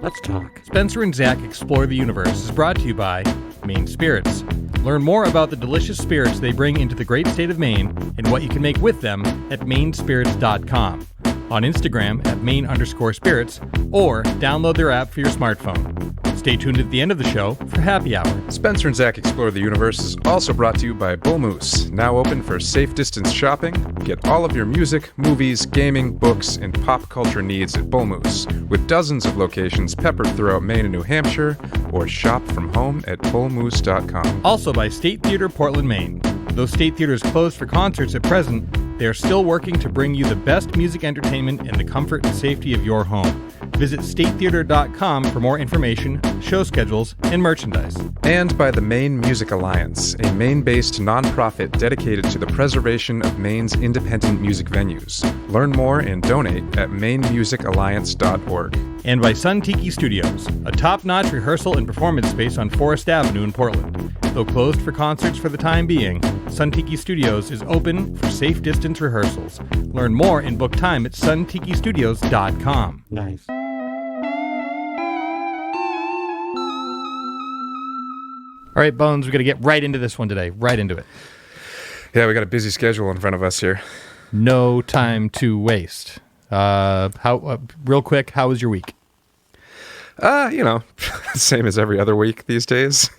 Let's talk. Spencer and Zach Explore the Universe is brought to you by Maine Spirits. Learn more about the delicious spirits they bring into the great state of Maine and what you can make with them at mainspirits.com, on Instagram at Maine_spirits, or download their app for your smartphone. Stay tuned at the end of the show for Happy Hour. Spencer and Zach Explore the Universe is also brought to you by Bull Moose, now open for safe distance shopping. Get all of your music, movies, gaming, books, and pop culture needs at Bull Moose, with dozens of locations peppered throughout Maine and New Hampshire, or shop from home at bullmoose.com. Also by State Theater, Portland, Maine. Though State Theater is closed for concerts at present, they are still working to bring you the best music entertainment in the comfort and safety of your home. Visit statetheater.com for more information, show schedules, and merchandise. And by the Maine Music Alliance, a Maine-based nonprofit dedicated to the preservation of Maine's independent music venues. Learn more and donate at mainmusicalliance.org. And by Sun Tiki Studios, a top-notch rehearsal and performance space on Forest Avenue in Portland. Though closed for concerts for the time being, Sun Tiki Studios is open for safe distance rehearsals. Learn more and book time at suntikistudios.com. Nice. All right, Bones, we got to get right into this one today. Right into it. Yeah, we got a busy schedule in front of us here. No time to waste. Real quick, how was your week? Same as every other week these days.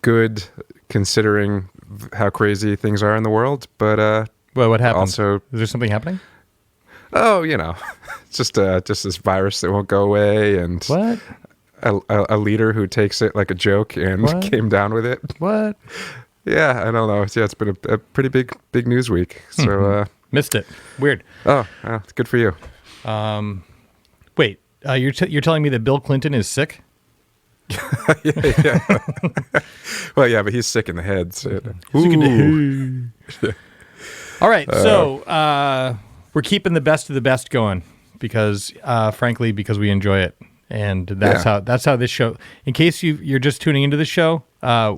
Good considering how crazy things are in the world, but well, what happened? Also, is there something happening? Oh, it's just this virus that won't go away, and what? A leader who takes it like a joke and came down with it. What? Yeah, I don't know. Yeah, it's been a pretty big news week. So missed it. Weird. Oh, good for you. Wait, you're telling me that Bill Clinton is sick? Yeah. Well, yeah, but he's sick in the head. So. Sick in the head. All right, so we're keeping the best of the best going because, frankly, because we enjoy it. And that's how this show. In case you're just tuning into the show,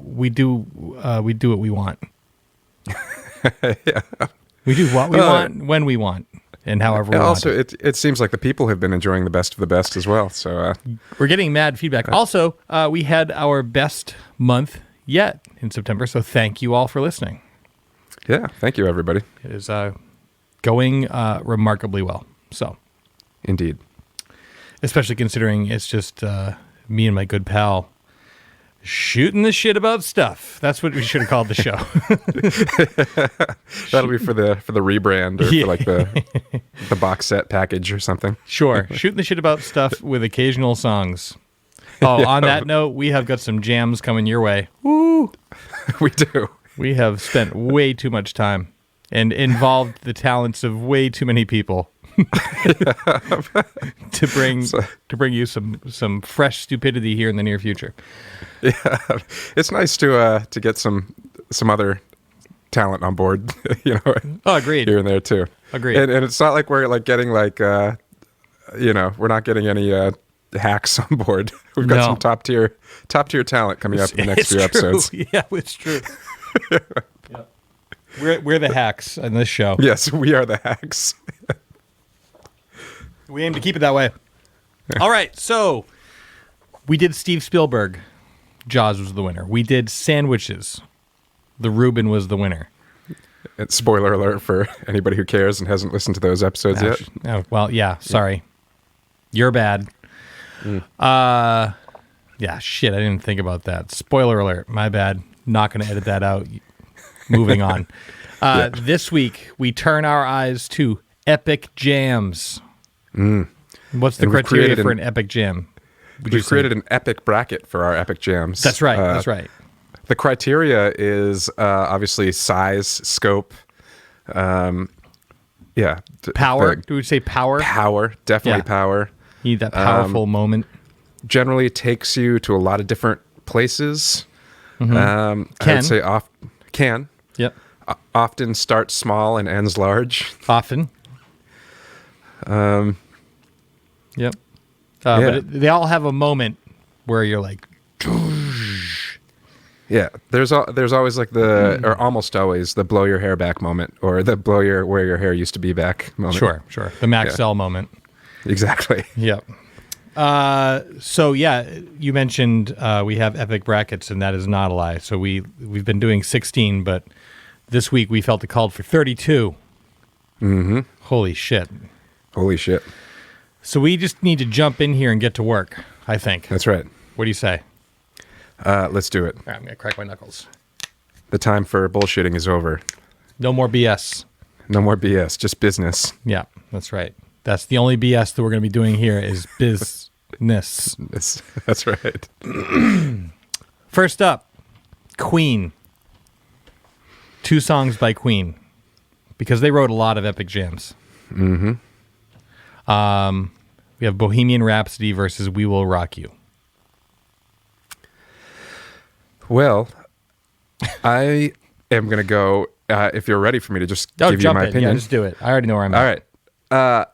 we do what we want. Yeah, we do what we want when we want and however we want. Also, it seems like the people have been enjoying the best of the best as well. So we're getting mad feedback. Also, we had our best month yet in September. So thank you all for listening. Yeah, thank you everybody. It is going remarkably well. So, indeed. Especially considering it's just me and my good pal shooting the shit about stuff. That's what we should have called the show. That'll be for the rebrand or for like the box set package or something. Sure. Shooting the shit about stuff with occasional songs. Oh, on that note, we have got some jams coming your way. Woo! We do. We have spent way too much time and involved the talents of way too many people. to bring you some fresh stupidity here in the near future. Yeah, it's nice to get some other talent on board. Oh, agreed. Here and there too. Agreed. And it's not like we're like getting like we're not getting any hacks on board. We've got some top tier talent coming up in the next few episodes. Yeah, it's true. Yeah. We're the hacks on this show. Yes, we are the hacks. We aim to keep it that way. All right, so we did Steve Spielberg. Jaws was the winner. We did Sandwiches. The Reuben was the winner. And spoiler alert for anybody who cares and hasn't listened to those episodes yet. Oh, well, yeah, sorry. You're bad. Yeah, shit, I didn't think about that. Spoiler alert, my bad. Not going to edit that out. Moving on. This week, we turn our eyes to epic jams. What's the criteria for an epic jam? We've created an epic bracket for our epic jams. That's right. That's right. The criteria is obviously size, scope. Power. Do we say power? Power. Definitely power. You need that powerful moment. Generally takes you to a lot of different places. I would say can. Yep. Often starts small and ends large. Often. Yep. But they all have a moment where you're like, yeah. There's always like or almost always the blow your hair back moment, or the where your hair used to be back moment. Sure. The Maxell moment. Exactly. Yep. So yeah, you mentioned we have epic brackets, and that is not a lie. So we've been doing 16, but this week we felt it called for 32. Mm-hmm. Holy shit. Holy shit. So we just need to jump in here and get to work, I think. That's right. What do you say? Let's do it. All right, I'm going to crack my knuckles. The time for bullshitting is over. No more BS. No more BS, just business. Yeah, that's right. That's the only BS that we're going to be doing here is business. That's right. First up, Queen. 2 songs by Queen, because they wrote a lot of epic jams. Mm-hmm. We have Bohemian Rhapsody versus We Will Rock You. Well, I am going to go, if you're ready for me to just give you my opinion. Yeah, just do it. I already know where I'm at. All right.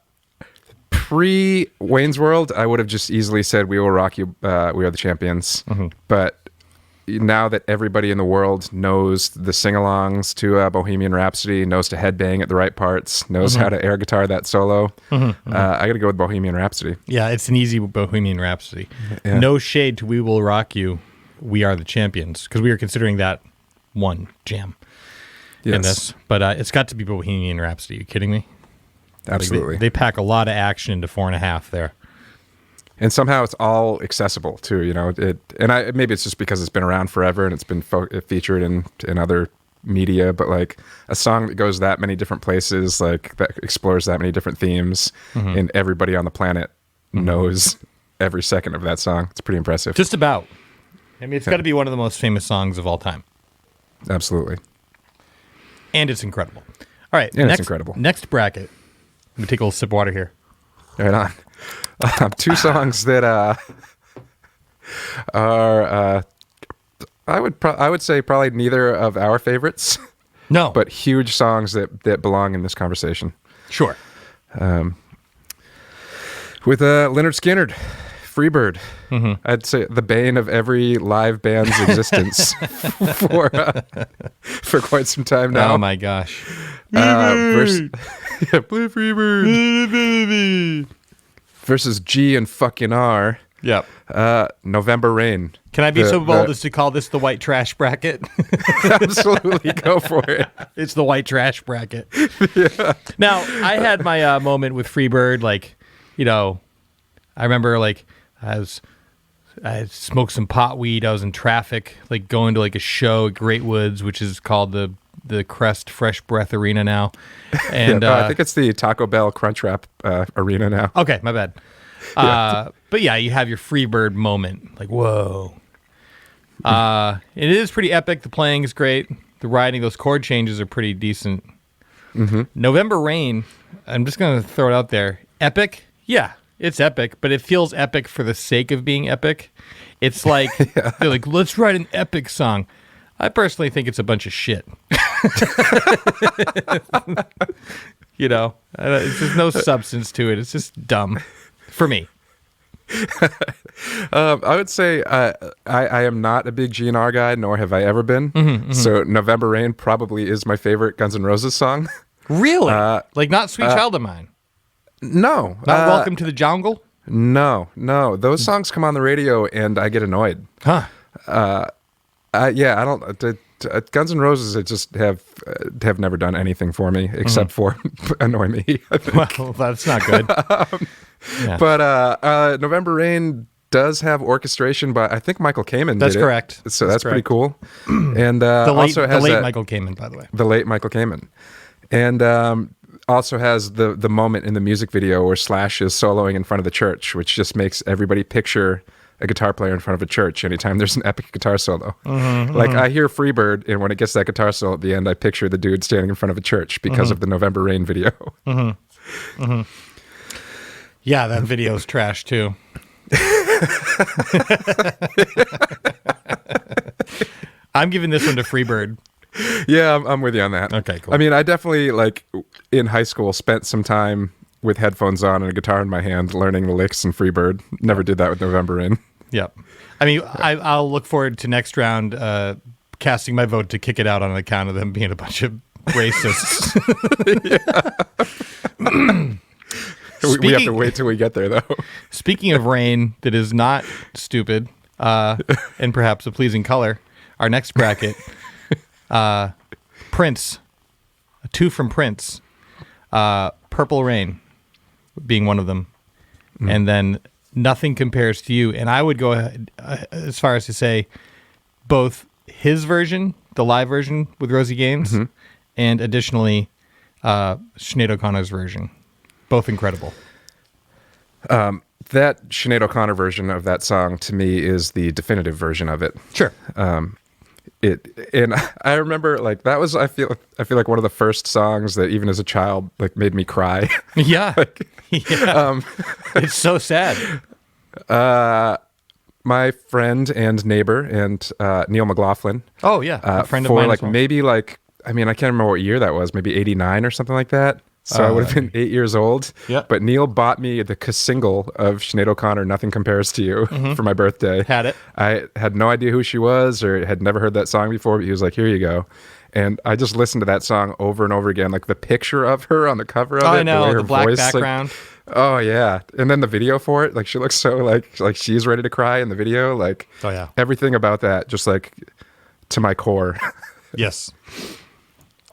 Pre-Wayne's World, I would have just easily said We Will Rock You, We Are the Champions. Mm-hmm. But now that everybody in the world knows the sing-alongs to Bohemian Rhapsody, knows to headbang at the right parts, knows how to air guitar that solo, I got to go with Bohemian Rhapsody. Yeah, it's an easy Bohemian Rhapsody. Yeah. No shade to We Will Rock You, We Are the Champions, because we were considering that one jam in this. But it's got to be Bohemian Rhapsody. Are you kidding me? Absolutely. Like they pack a lot of action into 4.5 there. And somehow it's all accessible too, you know. Maybe it's just because it's been around forever and it's been featured in other media. But like a song that goes that many different places, like that explores that many different themes, and everybody on the planet knows every second of that song. It's pretty impressive. Just about. I mean, it's got to be one of the most famous songs of all time. Absolutely. And it's incredible. All right, it's incredible. Next bracket. Let me take a little sip of water here. Right on. 2 songs that are I would say probably neither of our favorites. No, but huge songs that belong in this conversation. Sure. With Leonard Skinner, Freebird. I'd say the bane of every live band's existence for quite some time now. Oh my gosh. Play Freebird. Versus G and fucking R. Yep. November Rain. Can I be so bold as to call this the white trash bracket? Absolutely, go for it. It's the white trash bracket. Yeah. Now, I had my moment with Freebird. Like, you know, I remember like I had smoked some pot weed. I was in traffic, like going to like a show at Great Woods, which is called the Crest Fresh Breath Arena now. And I think it's the Taco Bell Crunchwrap Arena now. Okay, my bad. But yeah, you have your Freebird moment. Like, whoa. It is pretty epic. The playing is great. The writing, those chord changes are pretty decent. November Rain, I'm just going to throw it out there. Epic? Yeah, it's epic, but it feels epic for the sake of being epic. It's like, they're like, let's write an epic song. I personally think it's a bunch of shit. You know, there's no substance to it. It's just dumb for me. I would say I am not a big GNR guy, nor have I ever been. So November Rain probably is my favorite Guns N' Roses song. Really? Like not Sweet Child of Mine? No. Not Welcome to the Jungle? No. Those songs come on the radio and I get annoyed. Huh. I don't. Guns N' Roses just have never done anything for me except for annoy me. I think. Well, that's not good. Yeah. But November Rain does have orchestration by I think Michael Kamen. That's did correct. It. So that's pretty cool. And also has the late Michael Kamen, by the way. The late Michael Kamen, and also has the moment in the music video where Slash is soloing in front of the church, which just makes everybody picture a guitar player in front of a church anytime there's an epic guitar solo. Like I hear Freebird, and when it gets that guitar solo at the end, I picture the dude standing in front of a church because of the November Rain video. Yeah, that video's trash too. I'm giving this one to Freebird. Yeah, I'm with you on that. Okay, cool. I mean, I definitely, like, in high school, spent some time with headphones on and a guitar in my hand learning the licks in Freebird. Never did that with November Rain. Yep. I mean, I'll look forward to next round casting my vote to kick it out on account of them being a bunch of racists. we have to wait till we get there, though. Speaking of rain that is not stupid and perhaps a pleasing color, our next bracket, Prince, two from Prince, Purple Rain being one of them, and then Nothing Compares to You. And I would go ahead, as far as to say both his version, the live version with Rosie Gaines, and additionally Sinead O'Connor's version. Both incredible. That Sinead O'Connor version of that song to me is the definitive version of it. Sure. And I remember like that was I feel like one of the first songs that even as a child like made me cry. Yeah. It's so sad. My friend and neighbor and Neil McLaughlin. Oh yeah, a friend of for mine like as well. maybe like I mean I can't remember what year that was, maybe 89 or something like that. So I would have been 8 years old. Yeah. But Neil bought me the single of Sinead O'Connor, Nothing Compares to You, for my birthday. Had it. I had no idea who she was or had never heard that song before, but he was like, here you go. And I just listened to that song over and over again. Like the picture of her on the cover of it. I know, way her the black voice, background. Like, oh, yeah. And then the video for it. Like she looks so like she's ready to cry in the video. Like Oh, yeah. everything about that, just like to my core. Yes.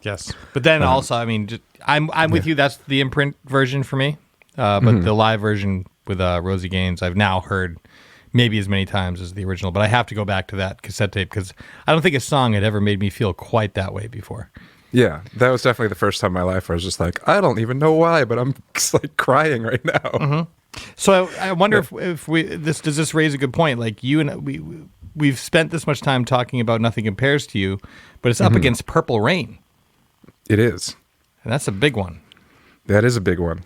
Yes. But then also, I mean, I'm with you. That's the imprint version for me. But the live version with Rosie Gaines, I've now heard maybe as many times as the original. But I have to go back to that cassette tape because I don't think a song had ever made me feel quite that way before. Yeah, that was definitely the first time in my life where I was just like, I don't even know why, but I'm just like crying right now. So I wonder if does this raise a good point? Like you and we've spent this much time talking about Nothing Compares to You, but it's up against Purple Rain. It is. And that's a big one. That is a big one.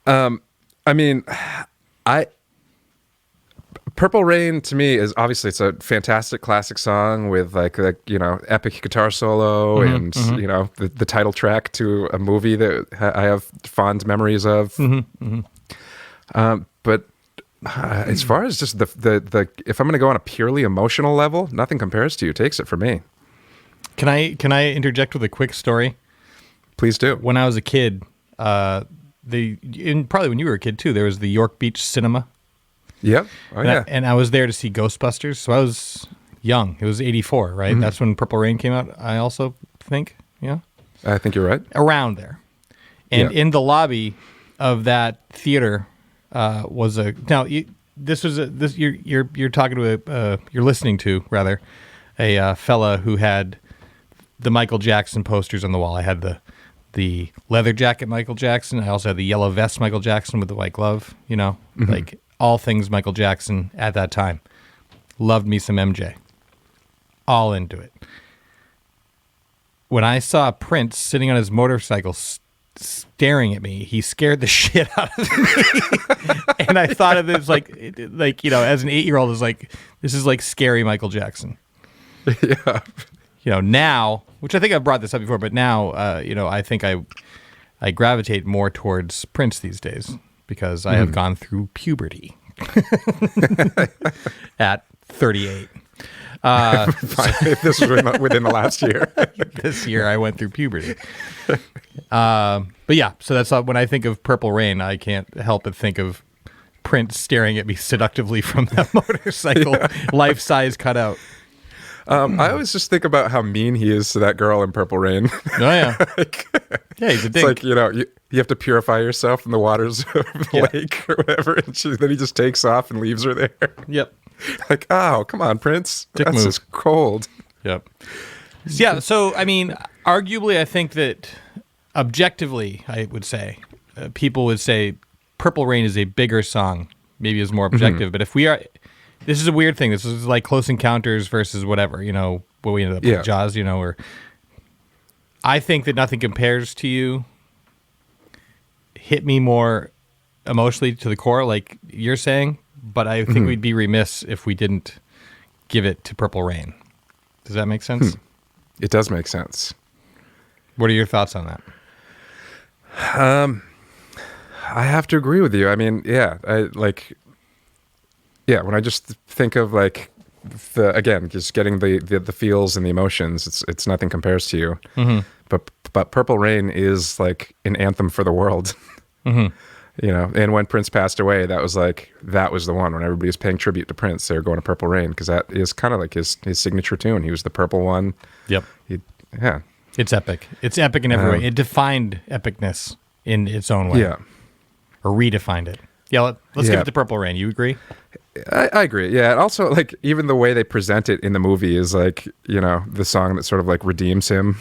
I mean, Purple Rain to me is obviously it's a fantastic classic song with like epic guitar solo and the title track to a movie that I have fond memories of. But as far as just the if I'm going to go on a purely emotional level, Nothing Compares to You takes it for me. Can I interject with a quick story? Please do. When I was a kid, and probably when you were a kid too, there was the York Beach Cinema. Yep. Oh, yeah. And I was there to see Ghostbusters, so I was young. It was 84, right? That's when Purple Rain came out, I also think. Yeah. I think you're right. Around there. And in the lobby of that theater was a... Now, you're talking to you're listening to, rather, a fella who had the Michael Jackson posters on the wall. I had the leather jacket Michael Jackson. I also had the yellow vest Michael Jackson with the white glove, like all things Michael Jackson at that time. Loved me some MJ. All into it. When I saw Prince sitting on his motorcycle staring at me, he scared the shit out of me. And I thought of this like as an 8-year-old, is like, this is like scary Michael Jackson. Yeah. Now, which I think I've brought this up before, but now, I think I gravitate more towards Prince these days because I have gone through puberty at 38. This was within the last year. This year I went through puberty. But yeah, so that's when I think of Purple Rain, I can't help but think of Prince staring at me seductively from that motorcycle, life-size cutout. I always just think about how mean he is to that girl in Purple Rain. Oh, yeah. Yeah, he's a dick. It's like, you have to purify yourself in the waters of the lake or whatever. And then he just takes off and leaves her there. Yep. Like, oh, come on, Prince. Dick That's move. just cold. Yep. Yeah, so, I mean, arguably, I think that objectively, I would say, people would say Purple Rain is a bigger song, maybe is more objective. But if we are... This is a weird thing. This is like Close Encounters versus whatever, what we ended up with Jaws, or I think that Nothing Compares to You hit me more emotionally to the core, like you're saying, but I think we'd be remiss if we didn't give it to Purple Rain. Does that make sense? It does make sense. What are your thoughts on that? I have to agree with you. I mean, when I just think of like just getting the feels and the emotions, it's Nothing Compares to You. But Purple Rain is like an anthem for the world. You know, and when Prince passed away, that was the one when everybody was paying tribute to Prince. They were going to Purple Rain because that is kind of like his signature tune. He was the purple one. Yep. Yeah. It's epic. It's epic in every way. It defined epicness in its own way. Yeah. Or redefined it. Yeah, let's give it the Purple Rain. You agree? I agree. Yeah. And also, like, even the way they present it in the movie is like, you know, the song that sort of like redeems him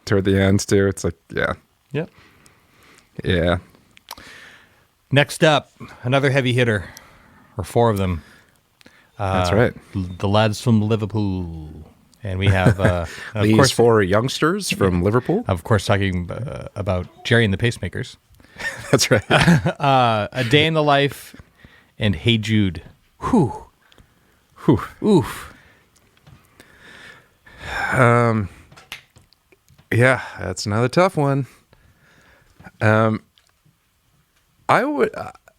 toward the end too. It's like, yeah. Yep. Yeah. Next up, another heavy hitter, or four of them. That's right. The lads from Liverpool. And we have, these four youngsters from Liverpool. Of course, talking about Jerry and the Pacemakers. That's right. A Day in the Life and Hey Jude. Whew. Whew. Oof. Yeah, that's another tough one. I would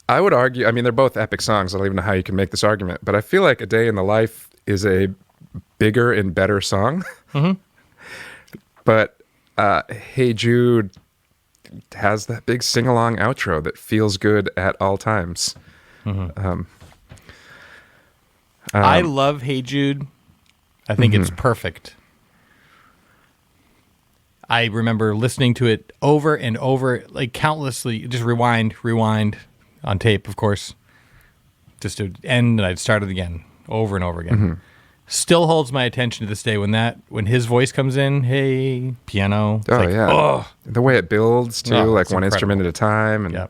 argue, I mean, they're both epic songs. I don't even know how you can make this argument, but I feel like A Day in the Life is a bigger and better song. But Hey Jude has that big sing-along outro that feels good at all times. I love Hey Jude. I think it's perfect. I remember listening to it over and over, like countlessly, just rewind on tape, of course, just to end, and I'd start it again, over and over again. Still holds my attention to this day when his voice comes in, hey, piano. Oh, like, yeah. The way it builds, too, like one incredible. instrument at a time. And yeah.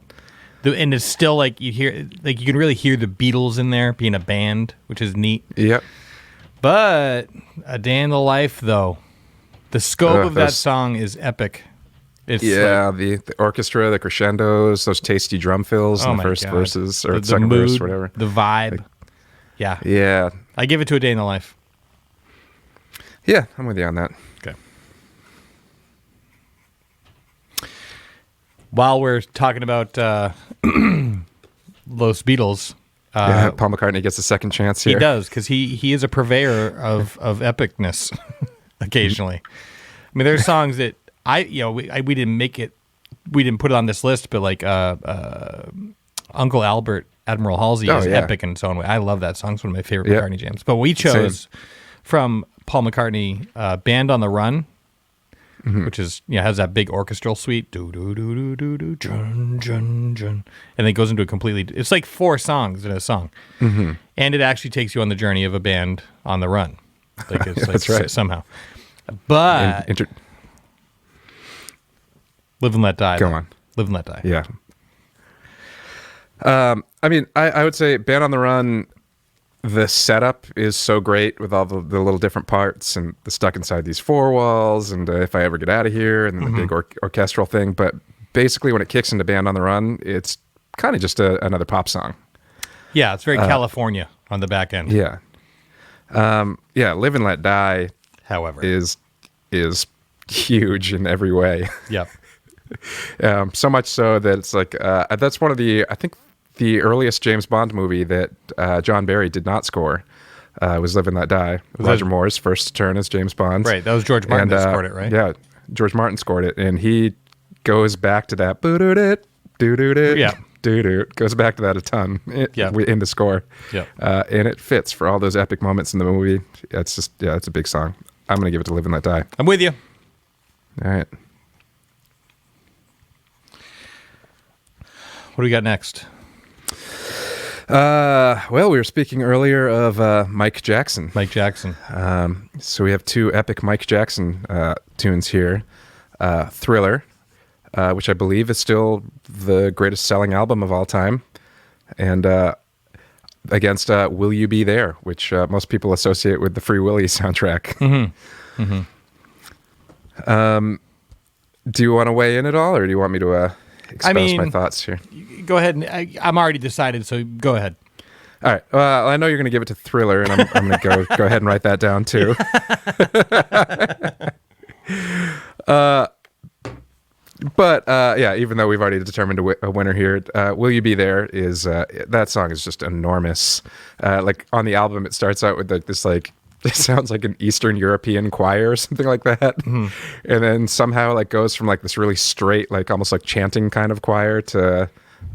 And it's still like you can really hear the Beatles in there being a band, which is neat. Yep. But A Day in the Life, though, the scope of that song is epic. It's the orchestra, the crescendos, those tasty drum fills in the first verses or second verse, whatever. The vibe. Yeah. Yeah. I give it to A Day in the Life. Yeah, I'm with you on that. Okay. While we're talking about Los Beatles, Paul McCartney gets a second chance here. He does, because he is a purveyor of epicness occasionally. I mean, there's songs that we didn't make it, we didn't put it on this list, but like Uncle Albert, Admiral Halsey is epic in its own way. I love that song. It's one of my favorite McCartney jams. But we chose from Paul McCartney, Band on the Run, which is has that big orchestral suite, do do do do do do, jun jun jun, and then it goes into a completely. It's like four songs in a song, and it actually takes you on the journey of a band on the run. Like it's that's right. Somehow, but Live and Let Die. Go on, Live and Let Die. Yeah. I mean, I would say Band on the Run, the setup is so great with all the little different parts and the stuck inside these four walls and If I Ever Get Out of Here and then the big orchestral thing. But basically when it kicks into Band on the Run, it's kind of just another pop song. Yeah, it's very California on the back end. Yeah. Live and Let Die, however, is huge in every way. Yep. So much so that it's like that's one of I think the earliest James Bond movie that John Barry did not score was Live and Let Die. Roger Moore's first turn as James Bond. Right, that was George Martin that scored it, right? Yeah, George Martin scored it, and he goes back to that goes back to that a ton in the score. Yeah, and it fits for all those epic moments in the movie. It's just it's a big song. I'm gonna give it to Live and Let Die. I'm with you. All right. What do we got next? Well, we were speaking earlier of Mike Jackson. Mike Jackson. So we have two epic Mike Jackson tunes here. Thriller, which I believe is still the greatest selling album of all time. And against Will You Be There, which most people associate with the Free Willy soundtrack. Do you want to weigh in at all, or do you want me to express my thoughts here? Go ahead. I'm already decided, so go ahead. All right. Well, I know you're going to give it to Thriller, and I'm going to go ahead and write that down too. But even though we've already determined a winner here, "Will You Be There" is that song is just enormous. Like on the album, it starts out with this like it sounds like an Eastern European choir or something like that. Mm-hmm. And then somehow like goes from like this really straight, like almost like chanting kind of choir to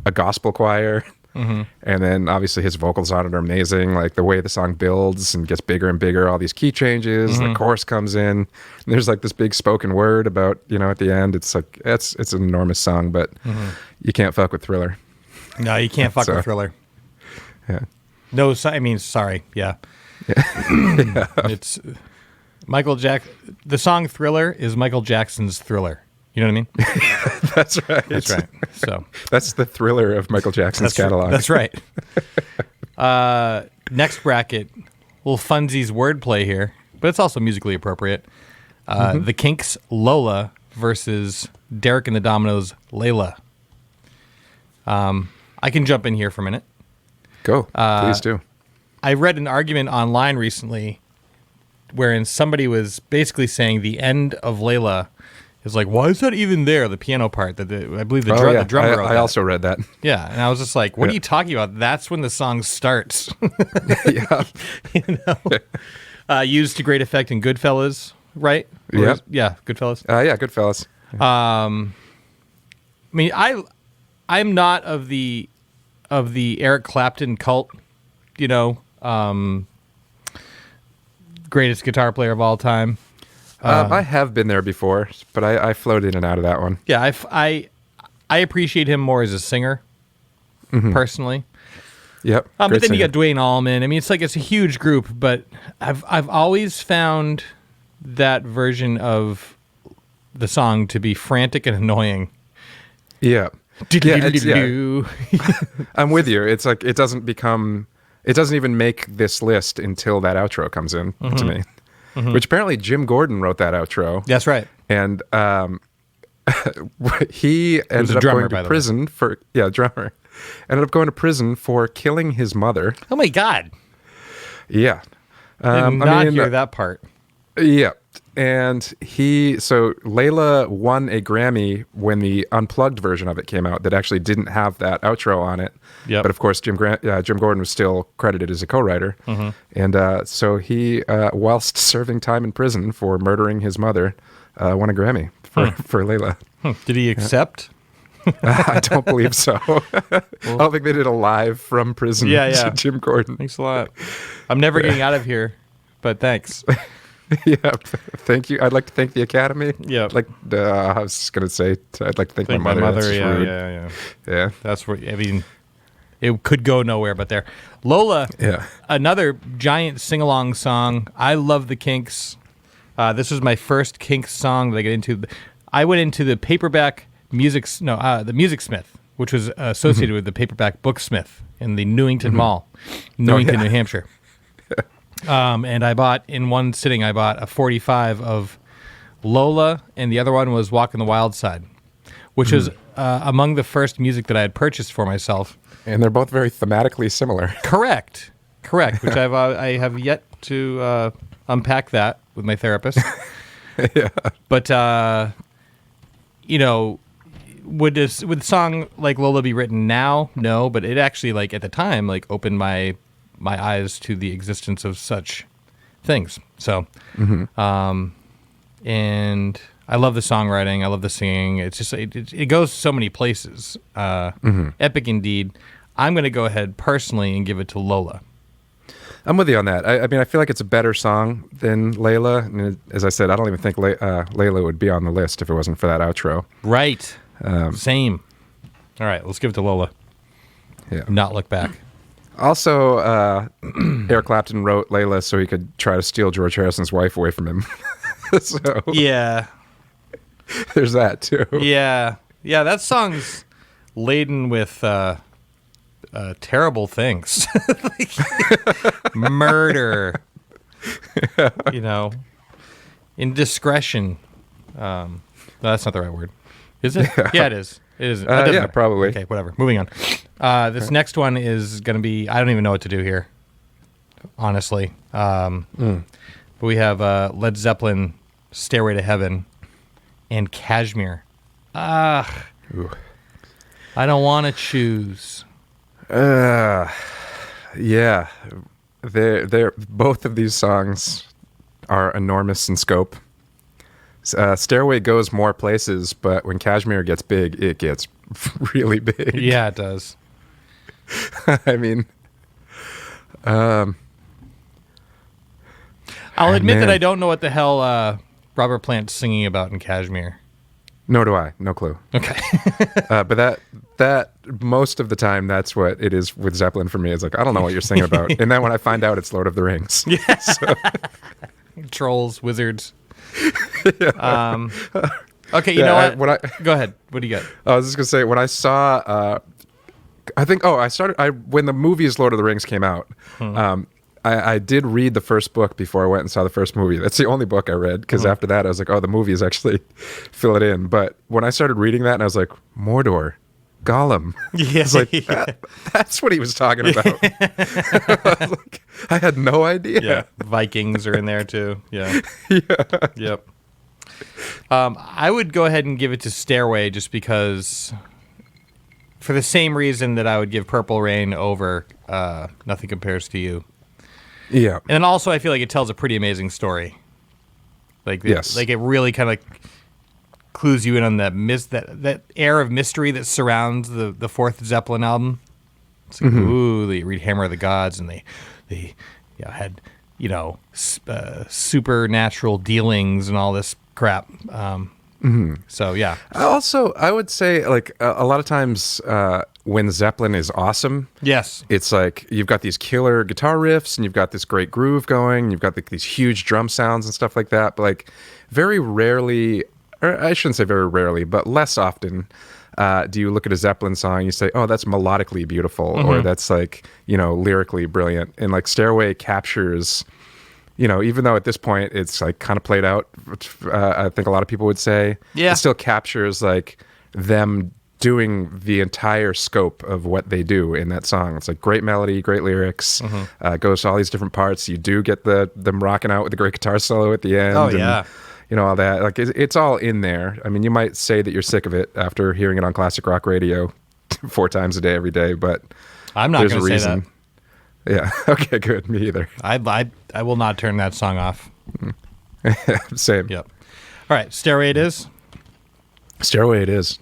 a gospel choir. Mm-hmm. And then obviously his vocals on it are amazing. Like the way the song builds and gets bigger and bigger, all these key changes, the chorus comes in. And there's like this big spoken word about, at the end. It's like, it's an enormous song, but you can't fuck with Thriller. No, you can't fuck with Thriller. Yeah. No, sorry. Yeah. It's Michael the song Thriller is Michael Jackson's Thriller. You know what I mean? That's right. That's right. So that's the Thriller of Michael Jackson's catalog. That's right. Next bracket, little funsies wordplay here, but it's also musically appropriate. The Kinks' Lola versus Derek and the Dominoes' Layla. I can jump in here for a minute. Go. Please do. I read an argument online recently wherein somebody was basically saying the end of Layla is like, why is that even there? The piano part that I believe the drummer wrote I also read that. Yeah, and I was just like, what are you talking about? That's when the song starts. Yeah. Used to great effect in Goodfellas, right? Yeah. Yeah, Goodfellas. Yeah, Goodfellas. I mean, I'm not of the Eric Clapton cult, greatest guitar player of all time. I have been there before, but I float in and out of that one. Yeah, I appreciate him more as a singer, personally. Yep. But then you got Dwayne Allman. I mean, it's a huge group, but I've always found that version of the song to be frantic and annoying. Yeah. Yeah. I'm with you. It's like it doesn't even make this list until that outro comes in to me. Which apparently Jim Gordon wrote that outro. That's right. And he ended up going to prison for drummer. Ended up going to prison for killing his mother. Oh my God. Yeah. I did not hear that part. Yeah. And so Layla won a Grammy when the unplugged version of it came out that actually didn't have that outro on it. Yep. But of course, Jim Gordon was still credited as a co-writer. And so he, whilst serving time in prison for murdering his mother, won a Grammy for Layla. Did he accept? I don't believe so. I don't think they did a live from prison to Jim Gordon. Thanks a lot. I'm never getting out of here, but thanks. Yeah, thank you. I'd like to thank the Academy. Yeah, I was just gonna say I'd like to thank my mother. Yeah. That's where it could go nowhere but there. Lola. Yeah. Another giant sing-along song. I love the Kinks. This was my first Kinks song that I get into. I went into the paperback the Music Smith, which was associated with the paperback Booksmith in the Newington Mall, Newington, New Hampshire. And I bought, in one sitting, a 45 of Lola, and the other one was Walk on the Wild Side, which was among the first music that I had purchased for myself. And they're both very thematically similar. Correct. Which I have yet to unpack that with my therapist. Yeah. But, would the song like Lola be written now? No, but it actually, like, at the time, like, opened my eyes to the existence of such things. So, and I love the songwriting. I love the singing. It's just, it goes so many places. Epic indeed. I'm going to go ahead personally and give it to Lola. I'm with you on that. I mean, I feel like it's a better song than Layla. And as I said, I don't even think Layla would be on the list if it wasn't for that outro. Right. Same. All right, let's give it to Lola. Yeah. Not look back. Also, Eric Clapton wrote Layla so he could try to steal George Harrison's wife away from him. So yeah, there's that too. Yeah, that song's laden with terrible things, like murder, indiscretion. No, that's not the right word. Is it? Yeah, it is. It is. Yeah, probably. Okay, whatever. Moving on. This next one is going to be, I don't even know what to do here, honestly. But we have Led Zeppelin, Stairway to Heaven, and Cashmere. I Ooh. don't want to choose. Yeah. they're both of these songs are enormous in scope. Stairway goes more places, but when Cashmere gets big, it gets really big. Yeah, it does. I mean, I'll admit that I don't know what the hell Robert Plant's singing about in Cashmere. Nor do I. No clue. Okay. But that most of the time, that's what it is with Zeppelin for me. It's like, I don't know what you're singing about. And then when I find out, it's Lord of the Rings. Yeah. So. Trolls, wizards. Yeah. Okay, you know what? Go ahead. What do you got? I was just going to say, when I saw... when the movies Lord of the Rings came out, I did read the first book before I went and saw the first movie. That's the only book I read, because after that I was like, oh, the movies actually fill it in. But when I started reading that, and I was like, Mordor, Gollum. Yeah, it's like, that's what he was talking about. I had no idea. Yeah, Vikings are in there too. Yeah. Yep. I would go ahead and give it to Stairway just because... For the same reason that I would give Purple Rain over Nothing Compares to You. Yeah. And then also I feel like it tells a pretty amazing story. Like it really kind of clues you in on that air of mystery that surrounds the fourth Zeppelin album. It's like, ooh, they read Hammer of the Gods, and they had, supernatural dealings and all this crap. So yeah. Also, I would say like a lot of times when Zeppelin is awesome, yes, it's like you've got these killer guitar riffs and you've got this great groove going. You've got these huge drum sounds and stuff like that. But like very rarely, or I shouldn't say very rarely, but less often, do you look at a Zeppelin song and you say, "Oh, that's melodically beautiful," or "That's like lyrically brilliant." And like Stairway captures. Even though at this point it's like kind of played out, I think a lot of people would say, it still captures like them doing the entire scope of what they do in that song. It's like great melody, great lyrics, goes to all these different parts. You do get them rocking out with the great guitar solo at the end. Oh, yeah. And, all that. Like it's all in there. I mean, you might say that you're sick of it after hearing it on classic rock radio 4 times a day, every day, but I'm not going to say that. Yeah. Okay, good. Me either. I will not turn that song off. Same. Yep. All right. Stairway it is. Stairway it is.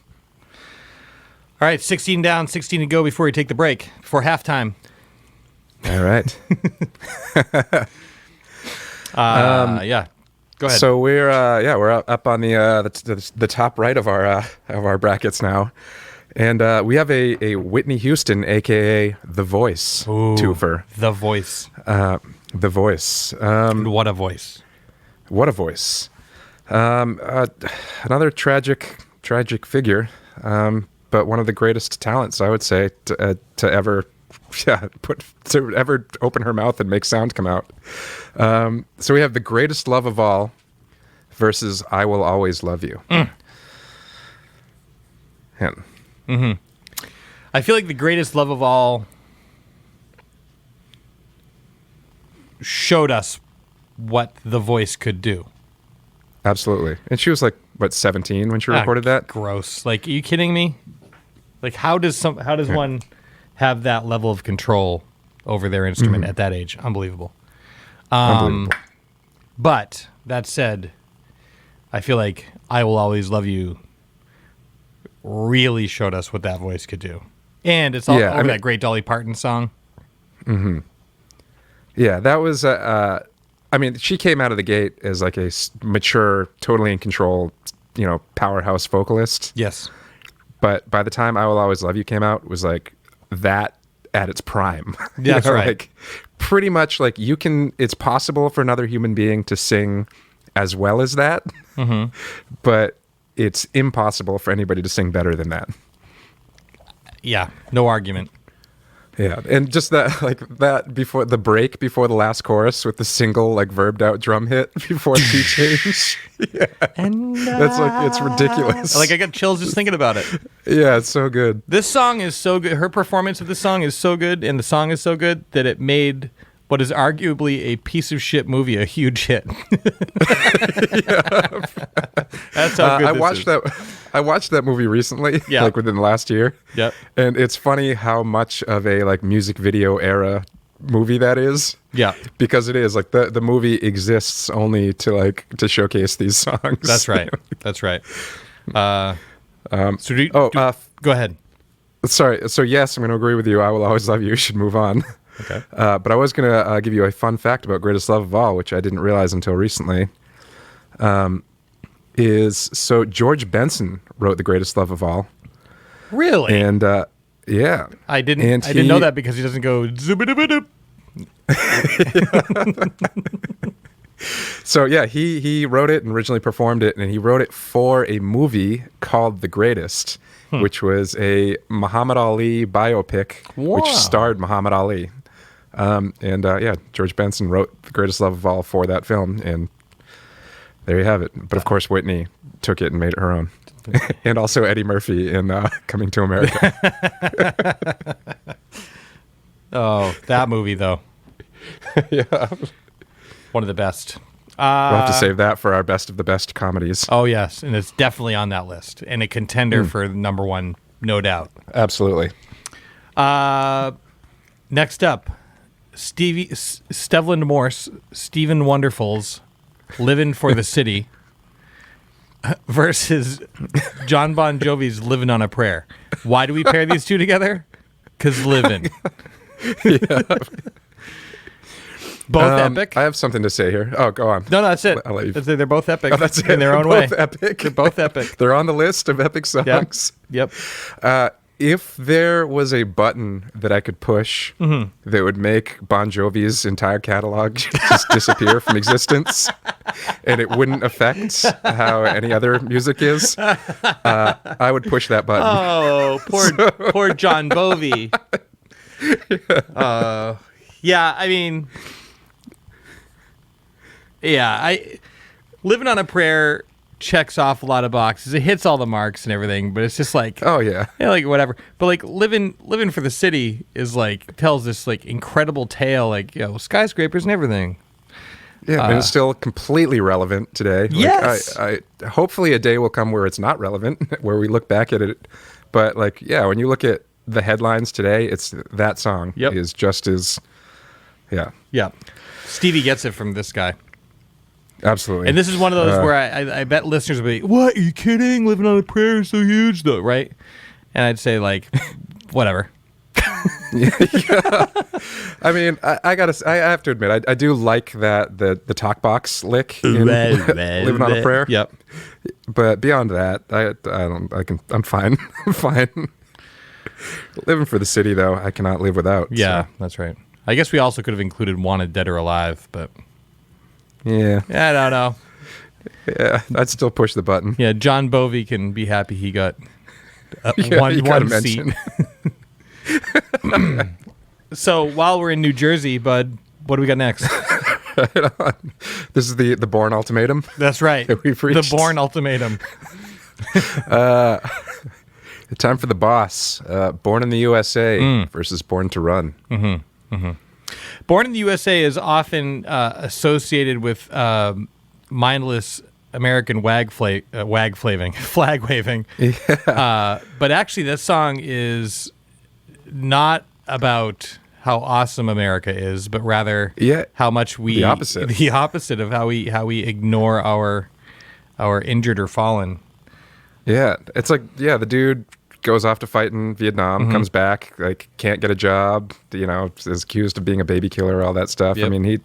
All right. 16 down, 16 to go before you take the break, before halftime. All right. Yeah. Go ahead. So we're up on the top right of our brackets now. And we have a Whitney Houston, a.k.a. The Voice, twofer. The Voice. The Voice. What a voice. What a voice. Another tragic figure, but one of the greatest talents, I would say, to ever open her mouth and make sound come out. So we have The Greatest Love of All versus I Will Always Love You. I feel like The Greatest Love of All showed us what The Voice could do. Absolutely. And she was like, 17 when she recorded that? Gross. Like, are you kidding me? Like, how does one have that level of control over their instrument at that age? Unbelievable. But that said, I feel like I Will Always Love You really showed us what that voice could do. And it's all over that great Dolly Parton song. Yeah, that was, she came out of the gate as like a mature, totally in control, powerhouse vocalist. Yes. But by the time I Will Always Love You came out, it was like that at its prime. Yeah, that's right. Like, pretty much like it's possible for another human being to sing as well as that, but it's impossible for anybody to sing better than that. Yeah, no argument. Yeah, and just that before the break, before the last chorus with the single verbed out drum hit before the key change. Yeah, and that's it's ridiculous. I got chills just thinking about it. Yeah, it's so good. This song is so good. Her performance of this song is so good, and the song is so good that it made what is arguably a piece of shit movie a huge hit. That's how good this is. I watched that movie recently, within the last year. Yep. And it's funny how much of a music video era movie that is. Yeah. Because it is like the movie exists only to showcase these songs. That's right. That's right. Go ahead. Sorry. So yes, I'm going to agree with you. I Will Always Love You should move on. Okay. But I was going to give you a fun fact about Greatest Love of All, which I didn't realize until recently. So George Benson wrote The Greatest Love of All. Really? And yeah. I didn't know that because he doesn't go zooba-dooba-doop. So yeah, he wrote it and originally performed it, and he wrote it for a movie called The Greatest, which was a Muhammad Ali biopic, which starred Muhammad Ali. George Benson wrote The Greatest Love of All for that film, and there you have it. But of course, Whitney took it and made it her own. And also Eddie Murphy in Coming to America. Oh, that movie, though. Yeah. One of the best. We'll have to save that for our best of the best comedies. Oh, yes. And it's definitely on that list. And a contender for number one, no doubt. Absolutely. Next up, Stevland Morse, Stephen Wonderful's Livin' for the City versus John Bon Jovi's Livin' on a Prayer. Why do we pair these two together? Because livin'. Yeah. Both epic. I have something to say here. Oh, go on. No, that's it. I'll let you. They're both epic Oh, that's it. in their own way. Epic. They're both epic. They're on the list of epic songs. Yep. If there was a button that I could push that would make Bon Jovi's entire catalog just disappear from existence, and it wouldn't affect how any other music is, I would push that button. Oh, poor John Bovey. Yeah, I mean... Yeah, Living on a Prayer checks off a lot of boxes. It hits all the marks and everything, but it's just like, Oh yeah, like whatever. But like living for the City is like tells this like incredible tale, like skyscrapers and everything. yeah, and it's still completely relevant today. Yes. I hopefully a day will come where it's not relevant, where we look back at it. But like, yeah, when you look at the headlines today, it's that song is just as, yeah. Stevie gets it from this guy. Absolutely. And this is one of those where I bet listeners will be, what, are you kidding? Living on a Prayer is so huge, though, right? And I'd say, like, whatever. Yeah. I mean, I have to admit, I do like that the talk box lick in Living on a Prayer. Yep. But beyond that, I'm fine. I'm fine. Living for the City, though, I cannot live without. Yeah, so. that's right. I guess we also could have included Wanted Dead or Alive, but... Yeah. I don't know. Yeah, I'd still push the button. Yeah, John Bovey can be happy he got one seat. So while we're in New Jersey, bud, what do we got next? Right on. This is the Bourne Ultimatum. That's right. We've reached. The Bourne Ultimatum. Time for the boss. Born in the USA versus Born to Run. Born in the USA is often associated with mindless American flag waving. Yeah. But actually, that song is not about how awesome America is, but rather how much the opposite of how we ignore our injured or fallen. Yeah, it's like the dude goes off to fight in Vietnam, comes back, like can't get a job, is accused of being a baby killer, all that stuff. Yep. I mean,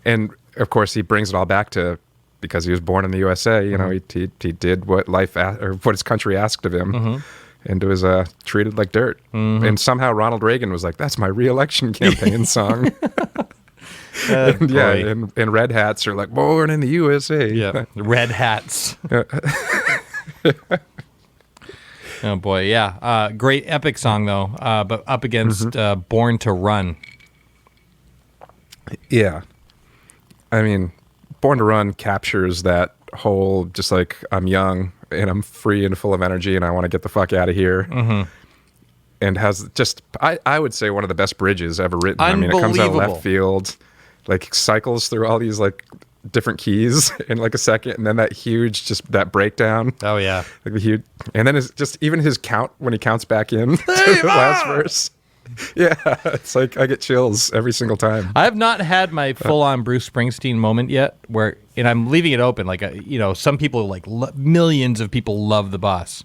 and of course he brings it all back to because he was born in the USA. He did what what his country asked of him, and was treated like dirt. And somehow Ronald Reagan was like, "That's my re-election campaign song." And red hats are like, "Born in the USA." Yeah, red hats. Oh boy, yeah. Great epic song though, but up against Born to Run. Yeah. I mean, Born to Run captures that whole just like I'm young and I'm free and full of energy and I want to get the fuck out of here. And has just I would say one of the best bridges ever written. I mean, it comes out of left field, like cycles through all these like different keys in like a second, and then that breakdown. Oh yeah, like the huge, and then it's just even his count when he counts back in to the last verse. Yeah, it's like I get chills every single time. I have not had my full-on Bruce Springsteen moment yet, and I'm leaving it open. Like, some people millions of people love The Boss.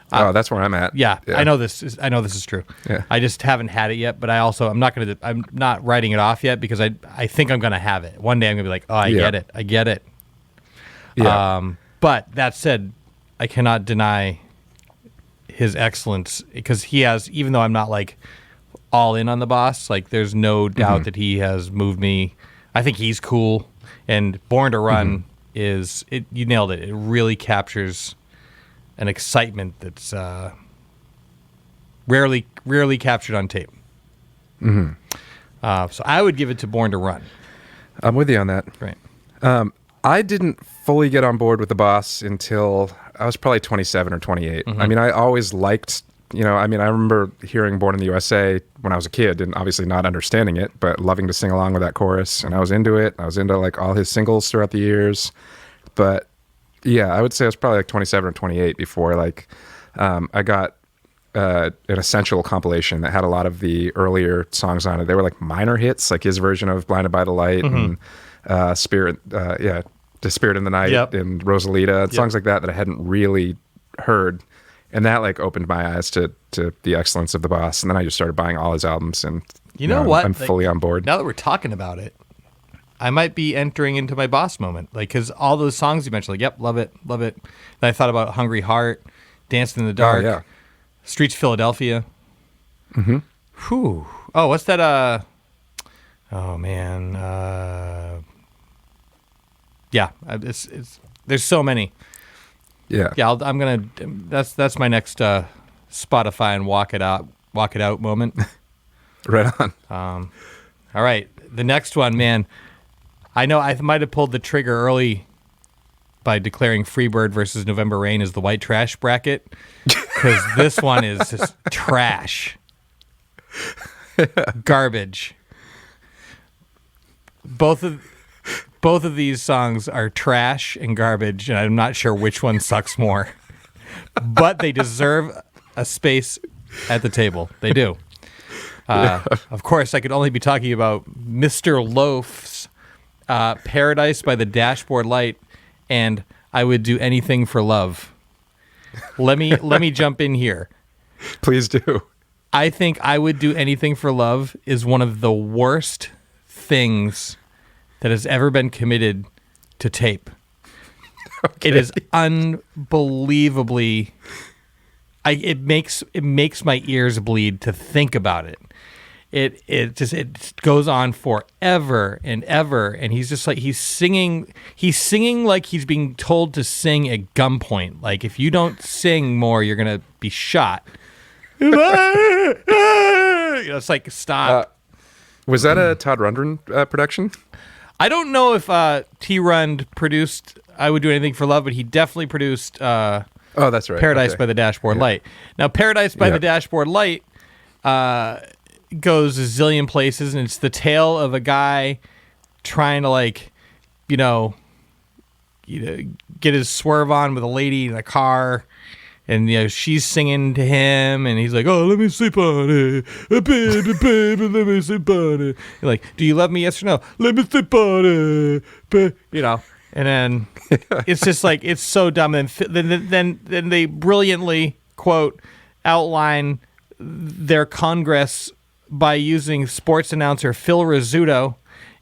That's where I'm at. Yeah, I know this is true. Yeah. I just haven't had it yet, but I'm not writing it off yet because I think I'm gonna have it one day. I'm gonna be like, oh, I get it. Yeah. But that said, I cannot deny his excellence because he has. Even though I'm not like all in on The Boss, like there's no doubt that he has moved me. I think he's cool, and Born to Run is it. You nailed it. It really captures an excitement that's rarely captured on tape. So I would give it to Born to Run. I'm with you on that. Right. I didn't fully get on board with The Boss until I was probably 27 or 28. I mean, I always liked, I remember hearing Born in the USA when I was a kid and obviously not understanding it, but loving to sing along with that chorus. And I was into it. I was into like all his singles throughout the years. But yeah, I would say I was probably like 27 or 28 before like I got an Essential compilation that had a lot of the earlier songs on it. They were like minor hits, like his version of Blinded by the Light and Spirit, The Spirit in the Night and Rosalita and songs like that I hadn't really heard. And that like opened my eyes to the excellence of The Boss. And then I just started buying all his albums and you know what? I'm fully on board. Now that we're talking about it, I might be entering into my Boss moment. Like, because all those songs you mentioned, like, yep, love it. Then I thought about Hungry Heart, Dancing in the Dark, Streets of Philadelphia. Whew. Oh, what's that? Oh, man. Yeah, it's there's so many. Yeah. I'm going to, that's my next Spotify and walk it out moment. Right on. All right. The next one, man. I know I might have pulled the trigger early by declaring Freebird versus November Rain as the white trash bracket because this one is just trash. Garbage. Both of these songs are trash and garbage, and I'm not sure which one sucks more. But they deserve a space at the table. They do. Of course, I could only be talking about Mr. Loaf's Paradise by the Dashboard Light, and I Would Do Anything for Love. Let me jump in here. Please do. I think I Would Do Anything for Love is one of the worst things that has ever been committed to tape. Okay. It is unbelievably. It makes my ears bleed to think about it. It goes on forever and ever, and he's just like he's singing like he's being told to sing at gunpoint. Like if you don't sing more, you're gonna be shot. It's like stop. Was that a Todd Rundgren production? I don't know if T. Rund produced I Would Do Anything for Love, but he definitely produced oh, that's right. Paradise by the Dashboard Light. Now, Paradise by the Dashboard Light goes a zillion places, and it's the tale of a guy trying to get his swerve on with a lady in a car. And she's singing to him, and he's like, "Oh, let me sleep on it, baby, baby, let me sleep on it." You're like, "Do you love me? Yes or no?" "Let me sleep on it, And then it's just like it's so dumb. And then they brilliantly outline their congress by using sports announcer Phil Rizzuto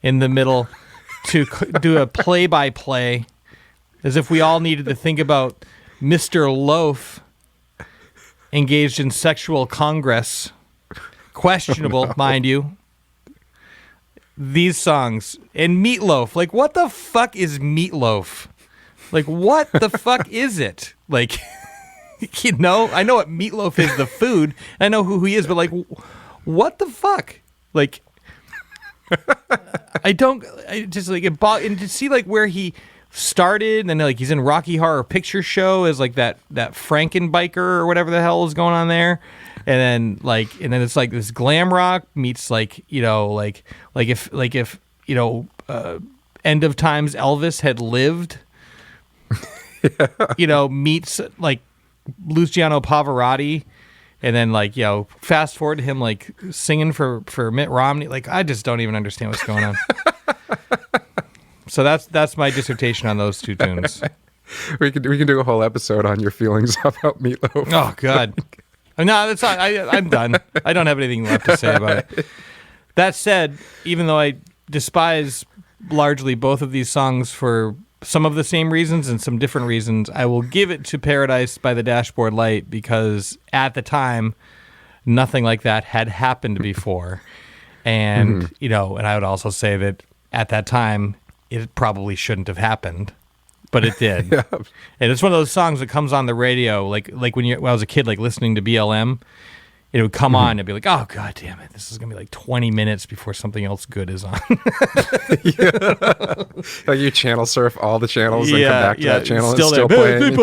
in the middle to do a play-by-play, as if we all needed to think about Mr. Loaf engaged in sexual congress. Questionable, mind you. These songs. And Meatloaf. Like, what the fuck is Meatloaf? Like, what the fuck is it? Like, I know what Meatloaf is, the food. I know who he is, but, like, what the fuck? Like, and to see, like, where he started, and like he's in Rocky Horror Picture Show as like that Frankenbiker or whatever the hell is going on there, and then it's like this glam rock meets if End of Times Elvis had lived, meets like Luciano Pavarotti, And then, like, fast forward to him, like, singing for Mitt Romney. Like, I just don't even understand what's going on. So that's my dissertation on those two tunes. We can do a whole episode on your feelings about Meatloaf. Oh, God. No, that's not. I'm done. I don't have anything left to say about it. That said, even though I despise largely both of these songs for some of the same reasons and some different reasons, I will give it to Paradise by the Dashboard Light because at the time, nothing like that had happened before. And, and I would also say that at that time, it probably shouldn't have happened, but it did. Yeah. And it's one of those songs that comes on the radio, like when I was a kid, like listening to BLM. It would come on and be like, oh, God damn it. This is going to be like 20 minutes before something else good is on. Like you channel surf all the channels and come back to that channel still and still playing.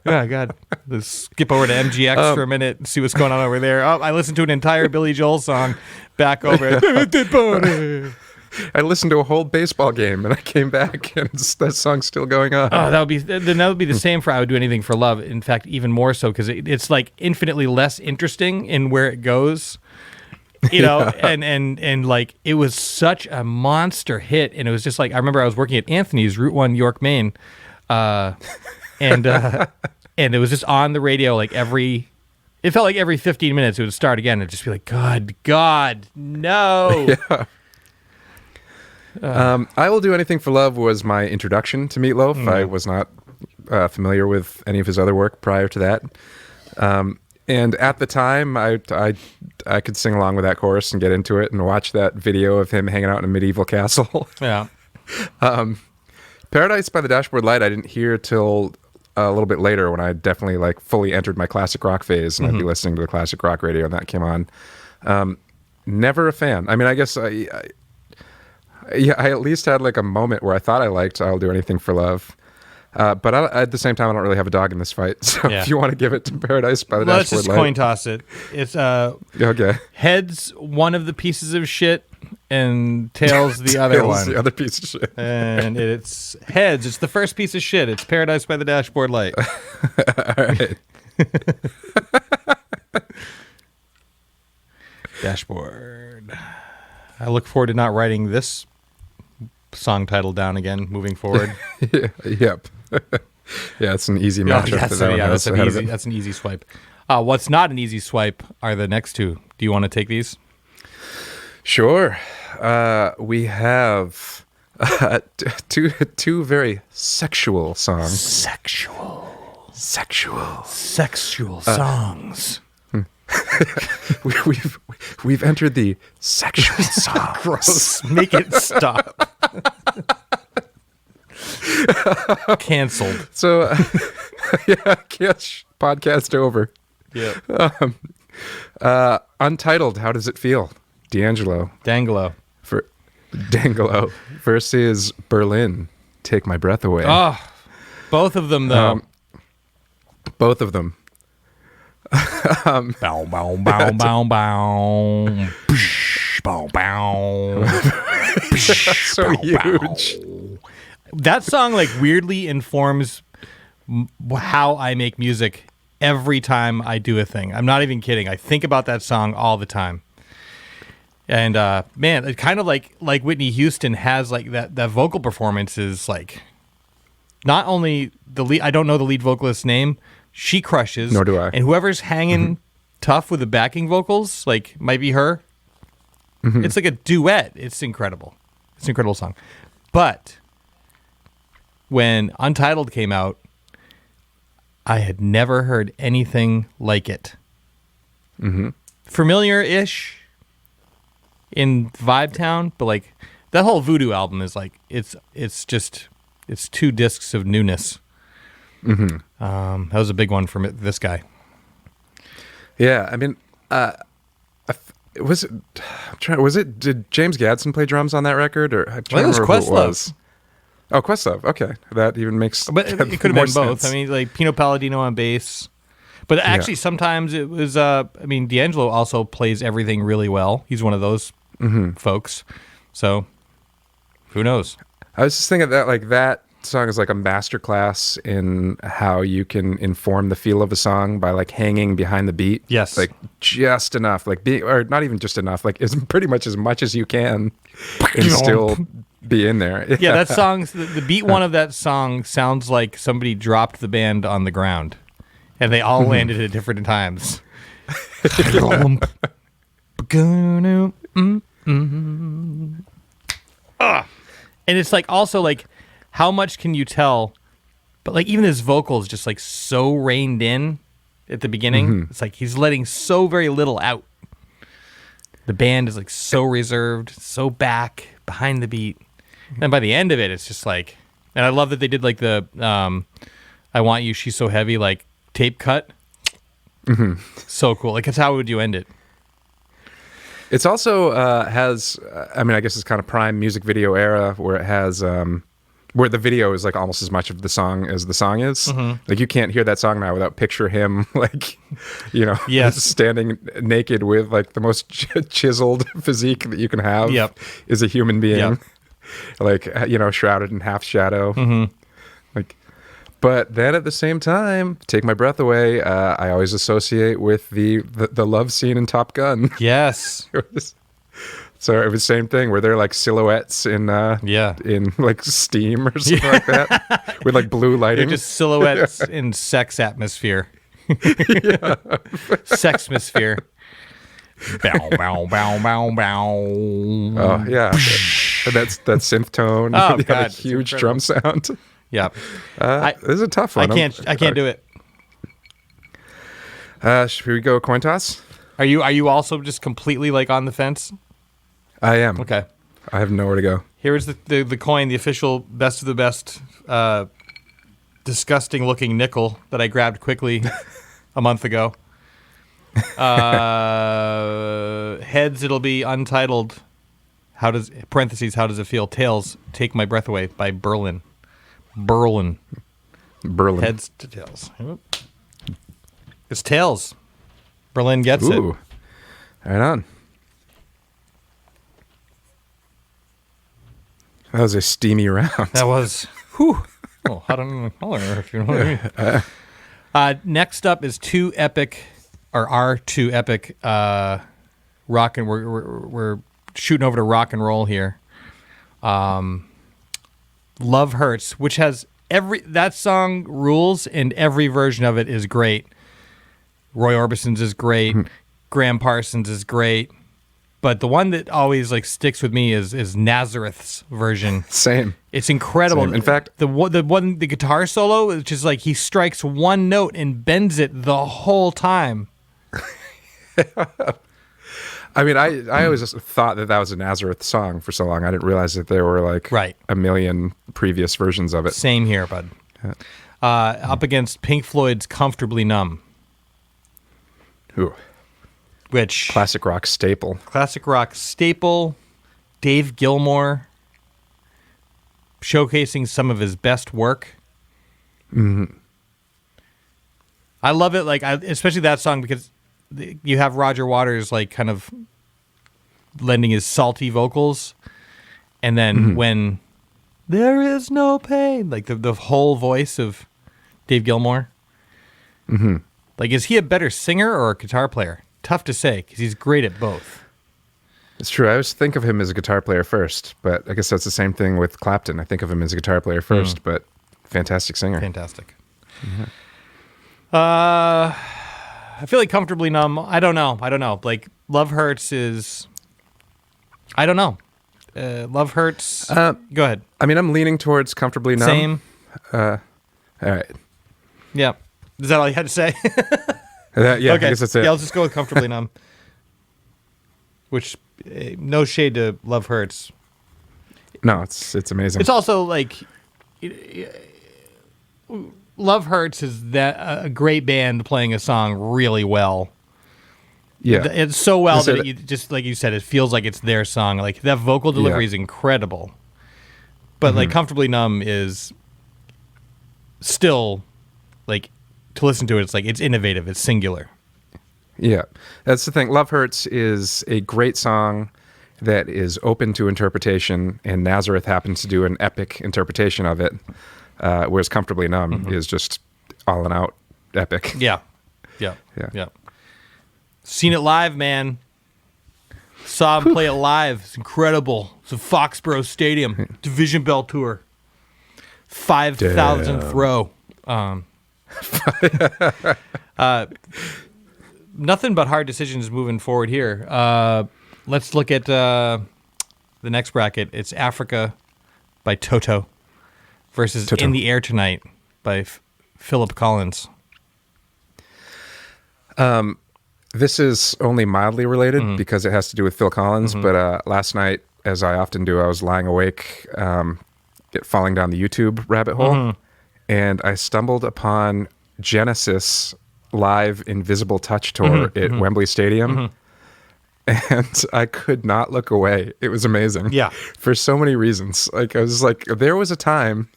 Oh, God. Let's skip over to MGX for a minute and see what's going on over there. Oh, I listened to an entire Billy Joel song back over. I listened to a whole baseball game and I came back and that song's still going on. Oh, that would be the same for I Would Do Anything for Love. In fact, even more so because it's like infinitely less interesting in where it goes, and like it was such a monster hit. And it was just like, I remember I was working at Anthony's, Route 1, York, Maine. And it was just on the radio like it felt like every 15 minutes it would start again. It'd just be like, God, no. Yeah. I Will Do Anything for Love was my introduction to Meatloaf. I was not familiar with any of his other work prior to that. And at the time, I could sing along with that chorus and get into it and watch that video of him hanging out in a medieval castle. Yeah. Paradise by the Dashboard Light I didn't hear till a little bit later when I definitely like fully entered my classic rock phase and I'd be listening to the classic rock radio and that came on. Never a fan. I mean, I guess I at least had like a moment where I thought I liked I'll Do Anything for Love. But at the same time, I don't really have a dog in this fight. So if you want to give it to Paradise by the Dashboard Light. Let's just coin toss it. It's okay. Heads one of the pieces of shit and tails the other one. The other piece of shit. And it's heads. It's the first piece of shit. It's Paradise by the Dashboard Light. All right. Dashboard. I look forward to not writing this song title down again moving forward. Yep. Yeah, it's an easy matchup. That's an easy swipe. What's not an easy swipe are the next two. Do you want to take these? Sure. We have two very sexual songs. Sexual songs. We've entered the sexual song. Gross. Make it stop. Canceled. So, podcast over. Yeah. Untitled. How does it feel? D'Angelo versus Berlin. Take My Breath Away. Oh, both of them though. Both of them. Bow, bow, bow, bow, bow. Bow, bow. So huge. That song like weirdly informs how I make music every time I do a thing. I'm not even kidding. I think about that song all the time. And man, it kind of like Whitney Houston has like that vocal performance is like not only the lead. I don't know the lead vocalist's name. She crushes. Nor do I. And whoever's hanging tough with the backing vocals, like might be her. It's like a duet. It's incredible. It's an incredible song. But when Untitled came out, I had never heard anything like it. Familiar-ish in Vibe Town, but like that whole Voodoo album is like it's 2 discs of newness. That was a big one for this guy. Yeah, I mean, did James Gadsden play drums on that record, or I'm trying to remember who it was? Oh, Questlove. Okay, that even makes. But it could have been both. Sense. I mean, like Pino Palladino on bass, but actually sometimes it was. I mean, D'Angelo also plays everything really well. He's one of those folks. So, who knows? I was just thinking that like that song is like a masterclass in how you can inform the feel of a song by like hanging behind the beat. Yes. Like just enough, like or not even just enough, like as pretty much as you can and still be in there. Yeah, that song, the beat one of that song sounds like somebody dropped the band on the ground and they all landed at different times. And it's like also like how much can you tell, but like even his vocals just like so reined in at the beginning. It's like he's letting so very little out. The band is like so reserved, so back behind the beat, and by the end of it it's just like, and I love that they did like the I Want You, She's So Heavy like tape cut. So cool. Like that's how would you end it? It's also has, I mean, I guess it's kind of prime music video era where it has, where the video is like almost as much of the song as the song is. Like you can't hear that song now without picture him like, you know, standing naked with like the most chiseled physique that you can have is a human being, like, you know, shrouded in half shadow. Like, but then at the same time, Take My Breath Away, I always associate with the love scene in Top Gun. Yes. So it was the same thing where they're like silhouettes in like steam or something like that with like blue lighting. They're just silhouettes in sex atmosphere. Sexmosphere. Bow, bow, bow, bow, bow. Oh, yeah. And that's that synth tone. Oh, you God, have a huge drum sound. Yeah. This is a tough one. I can't do it. Should we go coin toss? Are you also just completely like on the fence? I am. Okay. I have nowhere to go. Here is the coin, the official best of the best, disgusting looking nickel that I grabbed quickly a month ago. Heads, it'll be Untitled. How does it feel? Tails, Take My Breath Away by Berlin. Heads to tails. It's tails. Berlin gets it. Right on. That was a steamy round. That was. Whew. Oh, I don't know if you know what I mean. Next up is our two epic rock, and we're shooting over to rock and roll here. Love Hurts, which has that song rules, and every version of it is great. Roy Orbison's is great. Graham Parsons is great. But the one that always like sticks with me is Nazareth's version. Same. It's incredible. Same. In fact, the guitar solo is just like he strikes one note and bends it the whole time. I mean, I always just thought that was a Nazareth song for so long. I didn't realize that there were like a million previous versions of it. Same here, bud. Up against Pink Floyd's Comfortably Numb. Ooh. Which classic rock staple. Dave Gilmour showcasing some of his best work. I love it, like especially that song because you have Roger Waters like kind of lending his salty vocals, and then when there is no pain, like the whole voice of Dave Gilmour. Like, is he a better singer or a guitar player? Tough to say because he's great at both. It's true. I always think of him as a guitar player first, but I guess that's the same thing with Clapton. I think of him as a guitar player first, but fantastic singer. Fantastic. I feel like Comfortably Numb. I don't know. Like, Love Hurts is... I don't know. Love Hurts... go ahead. I mean, I'm leaning towards Comfortably Numb. Same. All right. Yeah. Is that all you had to say? Yeah, okay. I guess that's it. Yeah, I'll just go with Comfortably Numb. Which, no shade to Love Hurts. No, it's amazing. It's also like... Love Hurts is that a great band playing a song really well. Yeah. It's so well that you just like you said, it feels like it's their song. Like that vocal delivery is incredible. But like Comfortably Numb is still like to listen to it, it's like it's innovative, it's singular. Yeah. That's the thing. Love Hurts is a great song that is open to interpretation, and Nazareth happens to do an epic interpretation of it, whereas Comfortably Numb is just all and out epic. Yeah. Seen it live, man. Saw him play it live. It's incredible. It's a Foxborough Stadium Division Bell tour. 5,000th row. Nothing but hard decisions moving forward here. Let's look at the next bracket. It's Africa by Toto versus In the Air Tonight by Philip Collins. This is only mildly related because it has to do with Phil Collins, but last night, as I often do, I was lying awake, falling down the YouTube rabbit hole, and I stumbled upon Genesis live Invisible Touch tour at Wembley Stadium, and I could not look away. It was amazing. Yeah. For so many reasons. Like, I was like, there was a time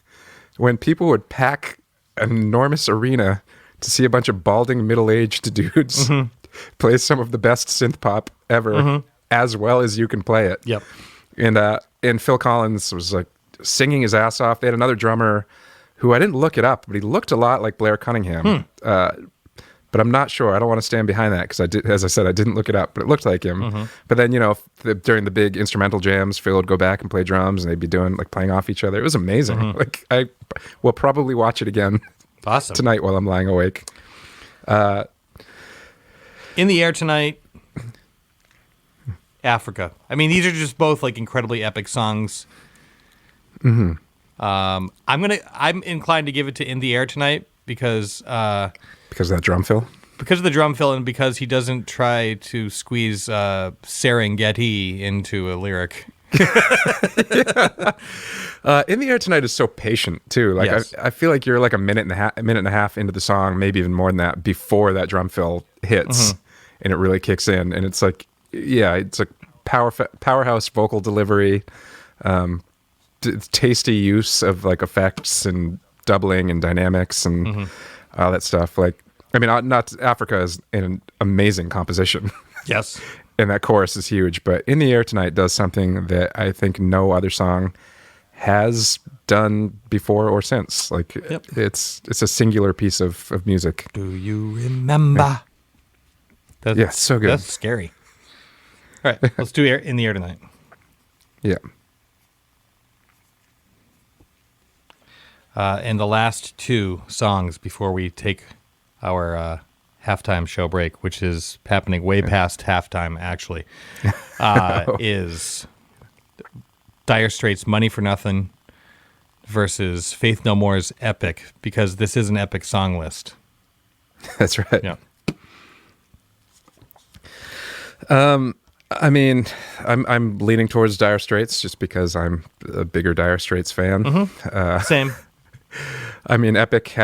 when people would pack an enormous arena to see a bunch of balding middle-aged dudes play some of the best synth pop ever, as well as you can play it. Yep. And Phil Collins was like singing his ass off. They had another drummer who I didn't look it up, but he looked a lot like Blair Cunningham. But I'm not sure. I don't want to stand behind that because as I said, I didn't look it up, but it looked like him. But then, during the big instrumental jams, Phil would go back and play drums, and they'd be playing off each other. It was amazing. Like, I will probably watch it again. Awesome. Tonight while I'm lying awake. In the Air Tonight, Africa. I mean, these are just both like incredibly epic songs. I'm inclined to give it to In the Air Tonight because of that drum fill? Because of the drum fill and because he doesn't try to squeeze Serengeti into a lyric. In the Air Tonight is so patient too. Like, yes. I feel like you're like a minute and a half into the song, maybe even more than that, before that drum fill hits and it really kicks in. And it's like, it's like powerhouse vocal delivery, tasty use of like effects and doubling and dynamics and all that stuff. Like, I mean, not Africa is an amazing composition. Yes. And that chorus is huge, but In the Air Tonight does something that I think no other song has done before or since. Like, it's a singular piece of music. Do you remember? Yeah, it's so good. That's scary. All right, let's do In the Air Tonight. Yeah. And the last two songs before we take our halftime show break, which is happening way past halftime, actually, is Dire Straits' Money for Nothing versus Faith No More's Epic, because this is an epic song list. That's right. Yeah. I mean, I'm leaning towards Dire Straits just because I'm a bigger Dire Straits fan. Same. I mean, Epic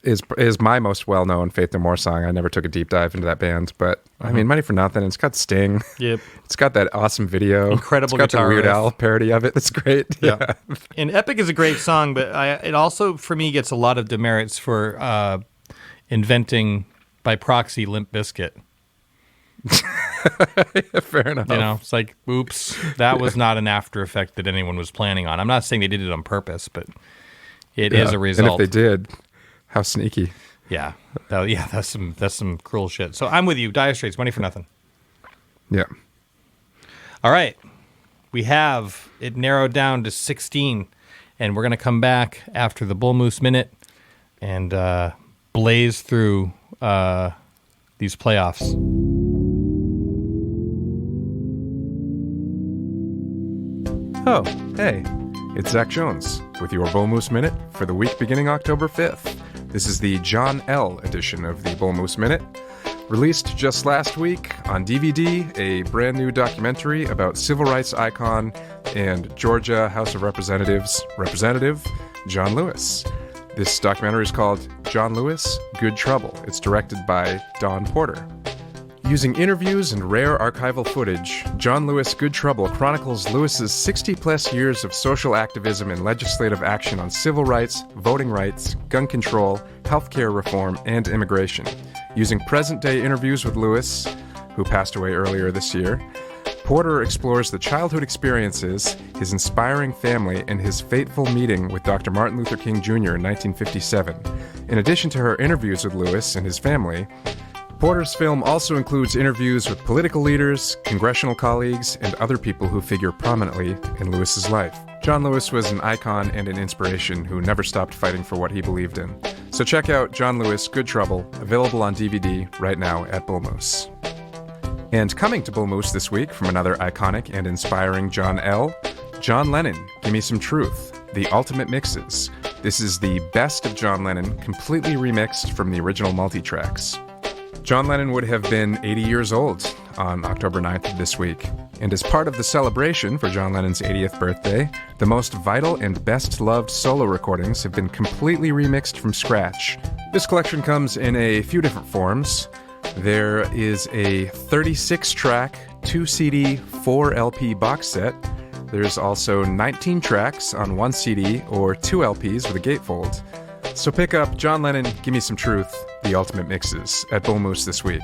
is my most well-known Faith No More song. I never took a deep dive into that band, but I mean, Money for Nothing. It's got Sting. Yep. It's got that awesome video. Incredible It's got guitar the Weird riff. Al parody of it. It's great. Yeah. And Epic is a great song, but it also, for me, gets a lot of demerits for inventing by proxy Limp Bizkit. Fair enough. It's like, oops, that was not an after effect that anyone was planning on. I'm not saying they did it on purpose, but it is a result. And if they did, how sneaky. Yeah. That's some cruel shit. So I'm with you. Dire Straits, Money for Nothing. Yeah. All right. We have it narrowed down to 16, and we're going to come back after the Bull Moose Minute and blaze through these playoffs. Oh, hey, it's Zach Jones with your Bull Moose Minute for the week beginning October 5th. This is the John L. edition of the Bull Moose Minute. Released just last week on DVD, a brand new documentary about civil rights icon and Georgia House of Representatives Representative John Lewis. This documentary is called John Lewis, Good Trouble. It's directed by Don Porter. Using interviews and rare archival footage, John Lewis, Good Trouble chronicles Lewis's 60-plus years of social activism and legislative action on civil rights, voting rights, gun control, healthcare reform, and immigration. Using present-day interviews with Lewis, who passed away earlier this year, Porter explores the childhood experiences, his inspiring family, and his fateful meeting with Dr. Martin Luther King Jr. in 1957. In addition to her interviews with Lewis and his family, Porter's film also includes interviews with political leaders, congressional colleagues, and other people who figure prominently in Lewis's life. John Lewis was an icon and an inspiration who never stopped fighting for what he believed in. So check out John Lewis, Good Trouble, available on DVD right now at Bull Moose. And coming to Bull Moose this week from another iconic and inspiring John L., John Lennon, Gimme Some Truth, The Ultimate Mixes. This is the best of John Lennon, completely remixed from the original multi-tracks. John Lennon would have been 80 years old on October 9th of this week. And as part of the celebration for John Lennon's 80th birthday, the most vital and best-loved solo recordings have been completely remixed from scratch. This collection comes in a few different forms. There is a 36-track, 2-CD, 4-LP box set. There's also 19 tracks on 1 CD or 2 LPs with a gatefold. So pick up John Lennon, Gimme Some Truth, The Ultimate Mixes at Bull Moose this week.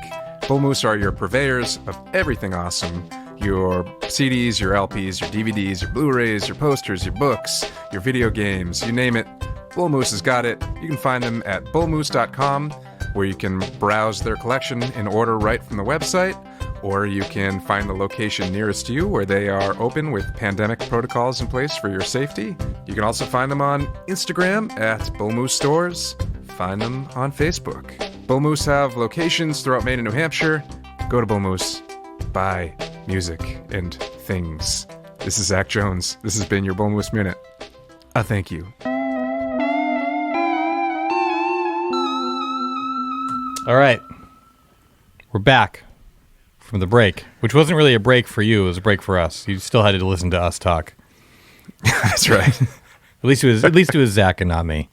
Bull Moose are your purveyors of everything awesome. Your CDs, your LPs, your DVDs, your Blu-rays, your posters, your books, your video games, you name it. Bull Moose has got it. You can find them at bullmoose.com, where you can browse their collection and order right from the website, or you can find the location nearest you where they are open with pandemic protocols in place for your safety. You can also find them on Instagram at Bull Moose Stores. Find them on Facebook. Bull Moose have locations throughout Maine and New Hampshire. Go to Bull Moose. Buy music and things. This is Zach Jones. This has been your Bull Moose Minute. Thank you. All right. We're back from the break, which wasn't really a break for you. It was a break for us. You still had to listen to us talk. That's right. At least it was Zach and not me.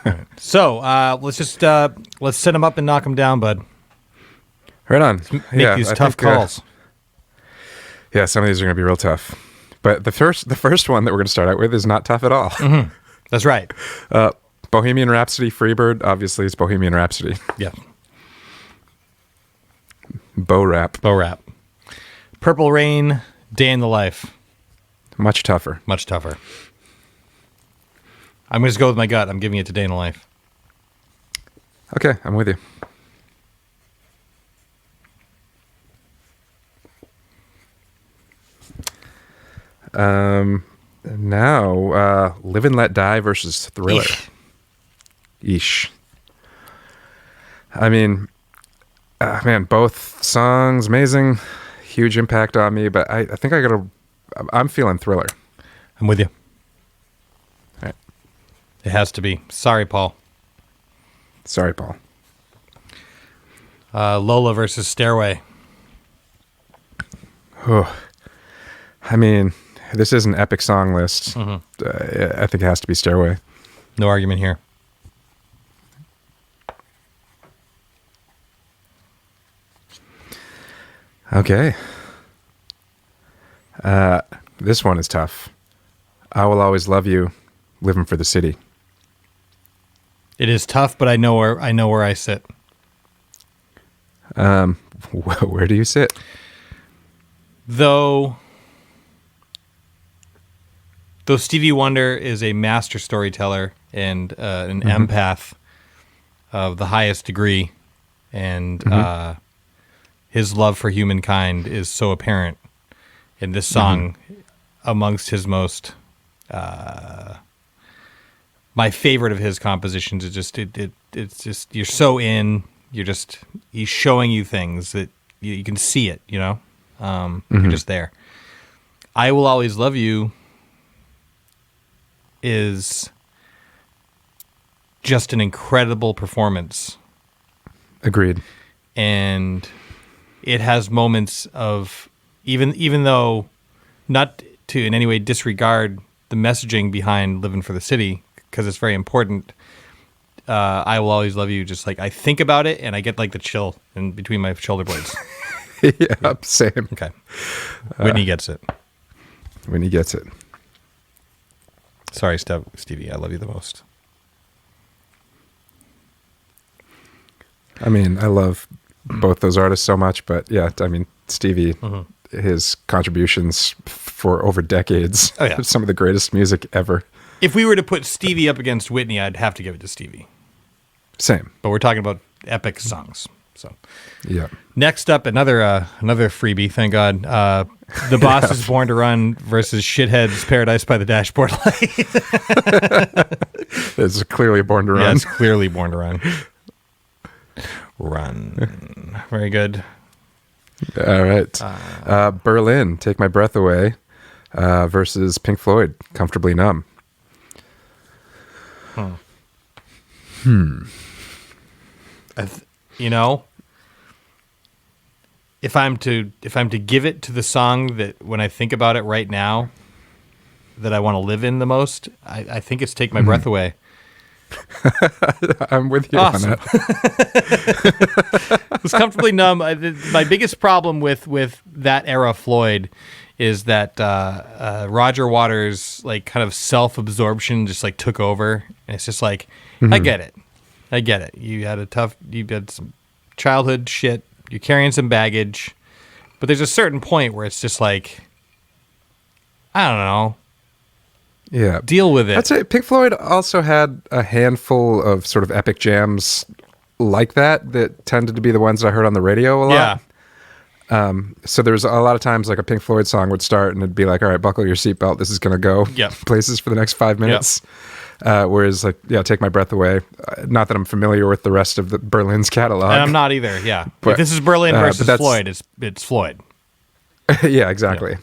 Right. So let's set him up and knock him down, bud. Right on. Make these tough calls. Yeah, some of these are going to be real tough. But the first one that we're going to start out with is not tough at all. Mm-hmm. That's right. Bohemian Rhapsody, Freebird. Obviously, it's Bohemian Rhapsody. Yeah. Bo Rap. Purple Rain, Day in the Life. Much tougher. Much tougher. I'm going to go with my gut. I'm giving it to Day in the Life. Okay, I'm with you. Now, Live and Let Die versus Thriller. Eesh. I mean, man, both songs amazing, huge impact on me. But I think I'm feeling Thriller. I'm with you. All right. It has to be. Sorry, Paul. Lola versus Stairway. Oh, I mean, this is an epic song list. Mm-hmm. I think it has to be Stairway. No argument here. Okay. This one is tough. I Will Always Love You, Living for the City. It is tough, but I know where I sit. Where do you sit? Though Stevie Wonder is a master storyteller and an empath of the highest degree, and his love for humankind is so apparent in this song, amongst his most my favorite of his compositions. Is just it's just you're so in. He's showing you things that you can see it. You know, you're just there. I Will Always Love You is just an incredible performance. Agreed. And it has moments of, even though not to in any way disregard the messaging behind Living for the City, because it's very important, I Will Always Love You, just like I think about it and I get like the chill in between my shoulder blades. Yeah, same. Okay. Whitney gets it. Whitney gets it. Sorry, Stevie, I love you the most. I mean, I love both those artists so much, but yeah, I mean, Stevie his contributions for over decades. Oh, yeah. Some of the greatest music ever. If we were to put Stevie up against Whitney, I'd have to give it to Stevie. Same. But we're talking about epic songs. So Yeah. next up, another freebie, thank God. The Boss is Born to Run versus Shithead's Paradise by the Dashboard Light. It's clearly Born to Run. Yeah, it's clearly Born to Run. Run. Very good. All right. Berlin, Take My Breath Away versus Pink Floyd, Comfortably Numb. You know, if I'm to give it to the song that when I think about it right now that I want to live in the most, I think it's Take My Breath Away. I'm with you Awesome. on that. It's Comfortably Numb. My biggest problem with that era Floyd is that Roger Waters' like kind of self-absorption just like took over. And it's just like, I get it. You had some childhood shit. You're carrying some baggage, but there's a certain point where it's just like, I don't know. Yeah. Deal with it. I'd say Pink Floyd also had a handful of sort of epic jams like that tended to be the ones I heard on the radio a lot. Yeah. So there's a lot of times like a Pink Floyd song would start and it'd be like, all right, buckle your seatbelt. This is going to go places for the next 5 minutes. Whereas like, Take My Breath Away. Not that I'm familiar with the rest of the Berlin's catalog. And I'm not either. Yeah. But, if this is Berlin versus Floyd, it's Floyd. Yeah, exactly.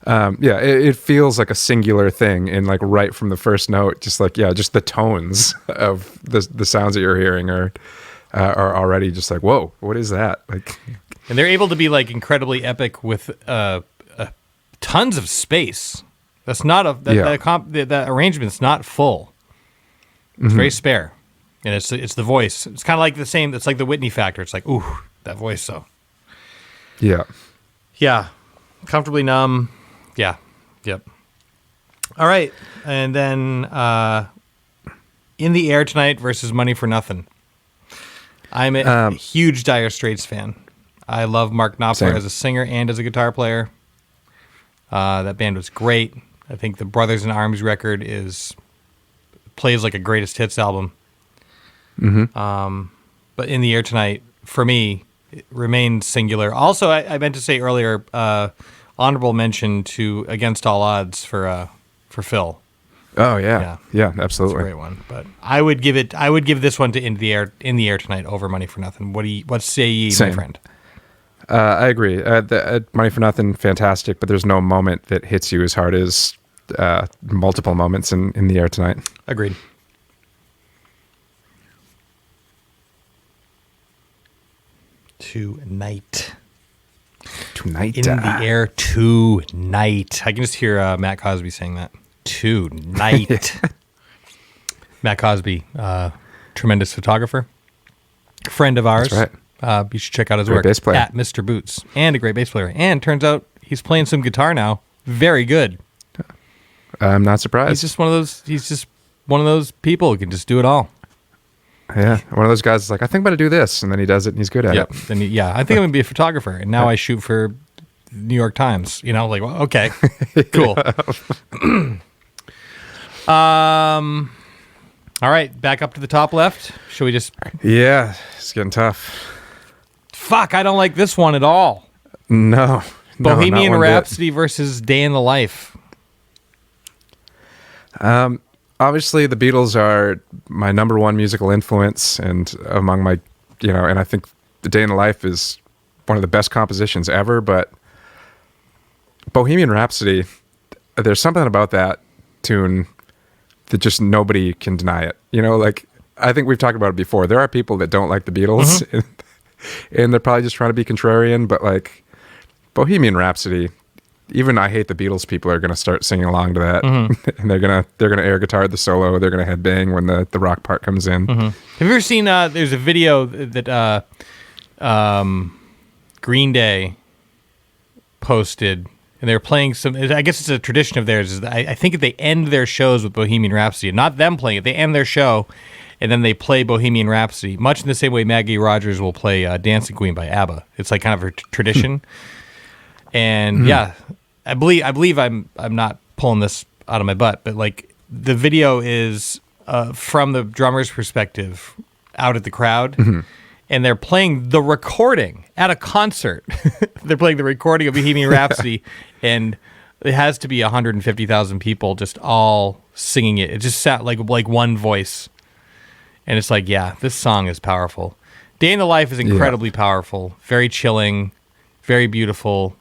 It feels like a singular thing, and like right from the first note, just the tones of the sounds that you're hearing are already just like, whoa, what is that? Like, and they're able to be like incredibly epic with tons of space. That's not that arrangement's not full. It's very spare, and it's the voice. It's kind of like the same. It's like the Whitney factor. It's like, ooh, that voice. So, yeah, Comfortably Numb. Yeah, yep. All right, and then In the Air Tonight versus Money for Nothing. I'm a huge Dire Straits fan. I love Mark Knopfler as a singer and as a guitar player. That band was great. I think the Brothers in Arms record plays like a greatest hits album. But In the Air Tonight, for me, it remains singular. Also, I meant to say earlier, honorable mention to Against All Odds for Phil. Oh yeah, absolutely, it's a great one. But I would give this one to In the Air Tonight over Money for Nothing. What say ye, my friend? I agree. Money for Nothing, fantastic, but there's no moment that hits you as hard as multiple moments in the Air Tonight. Agreed. Tonight. In the Air Tonight. I can just hear Matt Cosby saying that. Tonight. Matt Cosby, tremendous photographer, friend of ours. That's right. You should check out his work bass player. at Mr. Boots, and a great bass player. And turns out he's playing some guitar now. Very good. I'm not surprised. He's just one of those people who can just do it all. Yeah, one of those guys is like, I think I'm going to do this, and then he does it, and he's good at it. Then I think I'm going to be a photographer, and now I shoot for New York Times. You know, like, well, okay, cool. All right, back up to the top left. Should we just? Yeah, it's getting tough. Fuck, I don't like this one at all. No. Bohemian Rhapsody versus Day in the Life. Obviously, the Beatles are my number one musical influence, and among my, and I think The Day in the Life is one of the best compositions ever. But Bohemian Rhapsody, there's something about that tune that just nobody can deny it. Like, I think we've talked about it before. There are people that don't like the Beatles, and they're probably just trying to be contrarian. But like Bohemian Rhapsody, even I Hate the Beatles people are going to start singing along to that, and they're gonna air guitar the solo. They're gonna headbang when the rock part comes in. Have you ever seen? There's a video that Green Day posted, and they're playing some. I guess it's a tradition of theirs. Is that I think they end their shows with Bohemian Rhapsody, not them playing it. They end their show, and then they play Bohemian Rhapsody, much in the same way Maggie Rogers will play Dancing Queen by ABBA. It's like kind of a tradition. And yeah, I believe I'm not pulling this out of my butt, but like the video is from the drummer's perspective out at the crowd, and they're playing the recording at a concert. They're playing the recording of Bohemian Rhapsody, and it has to be 150,000 people just all singing it. It just sounds like one voice, and it's like, yeah, this song is powerful. Day in the Life is incredibly powerful, very chilling, very beautiful.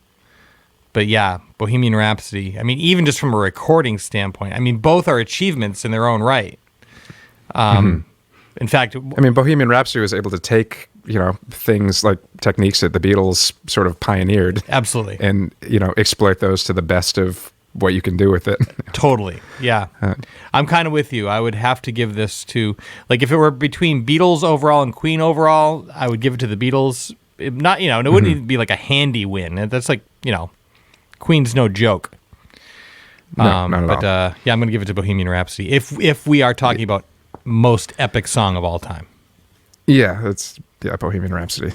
But yeah, Bohemian Rhapsody, I mean, even just from a recording standpoint, I mean, both are achievements in their own right. In fact, I mean, Bohemian Rhapsody was able to take, things like techniques that the Beatles sort of pioneered. Absolutely. And, exploit those to the best of what you can do with it. Totally. Yeah. I'm kind of with you. I would have to give this to, like, if it were between Beatles overall and Queen overall, I would give it to the Beatles. It wouldn't even be like a handy win. That's like, Queen's no joke. No, not at all. Yeah, I'm going to give it to Bohemian Rhapsody if we are talking about most epic song of all time. Yeah, it's Bohemian Rhapsody.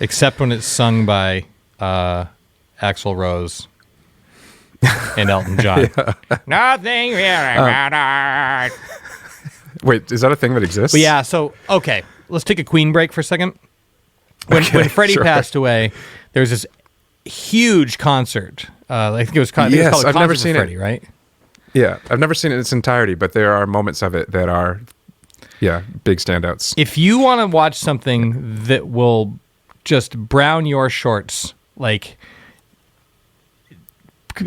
Except when it's sung by Axl Rose and Elton John. Nothing really matters. Wait, is that a thing that exists? But yeah, so, okay, let's take a Queen break for a second. When Freddie passed away, there was this huge concert. I think it was called I've never seen seen Freddie, it. Right? Yeah, I've never seen it in its entirety, but there are moments of it that are, big standouts. If you want to watch something that will just brown your shorts, like,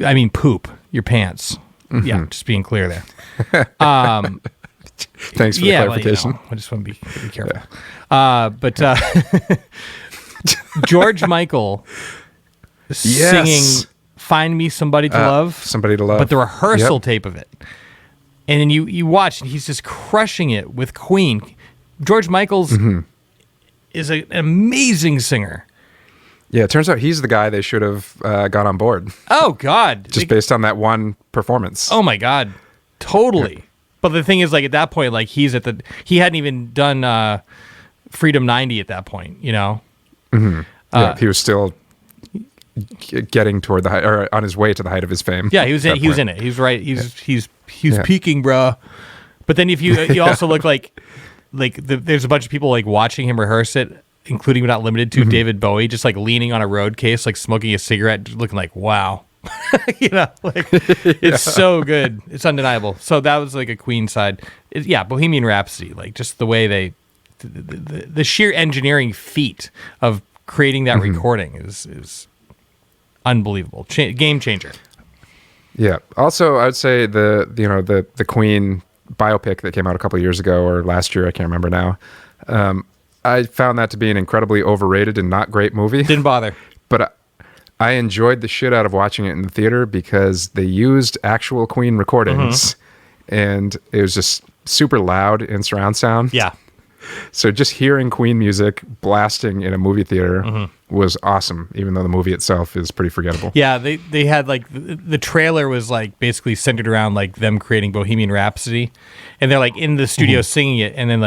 I mean, poop your pants. Yeah, just being clear there. Thanks for the clarification. I just want to be careful. But George Michael singing "Find Me Somebody to Love," somebody to love, but the rehearsal tape of it, and then you watch, and he's just crushing it with Queen. George Michael's is an amazing singer. Yeah, it turns out he's the guy they should have got on board. Oh God! Just based on that one performance. Oh my God! Totally. Yeah. But the thing is, like, at that point, like, he hadn't even done Freedom 90 at that point, Yeah, he was still getting toward the height, or on his way to the height of his fame. Yeah, he was in it. He was right. He's peaking, bro. But then if you also look there's a bunch of people like watching him rehearse it, including but not limited to David Bowie, just like leaning on a road case, like smoking a cigarette, just looking like, wow. It's so good. It's undeniable. So that was like a Queen side. Bohemian Rhapsody, like just the way the sheer engineering feat of creating that recording is unbelievable. Game changer. Yeah. Also, I would say the Queen biopic that came out a couple of years ago or last year, I can't remember now. I found that to be an incredibly overrated and not great movie. Didn't bother. But I enjoyed the shit out of watching it in the theater because they used actual Queen recordings, and it was just super loud in surround sound. Yeah. So just hearing Queen music blasting in a movie theater was awesome, even though the movie itself is pretty forgettable. Yeah, they had like the trailer was like basically centered around like them creating Bohemian Rhapsody, and they're like in the studio singing it, and then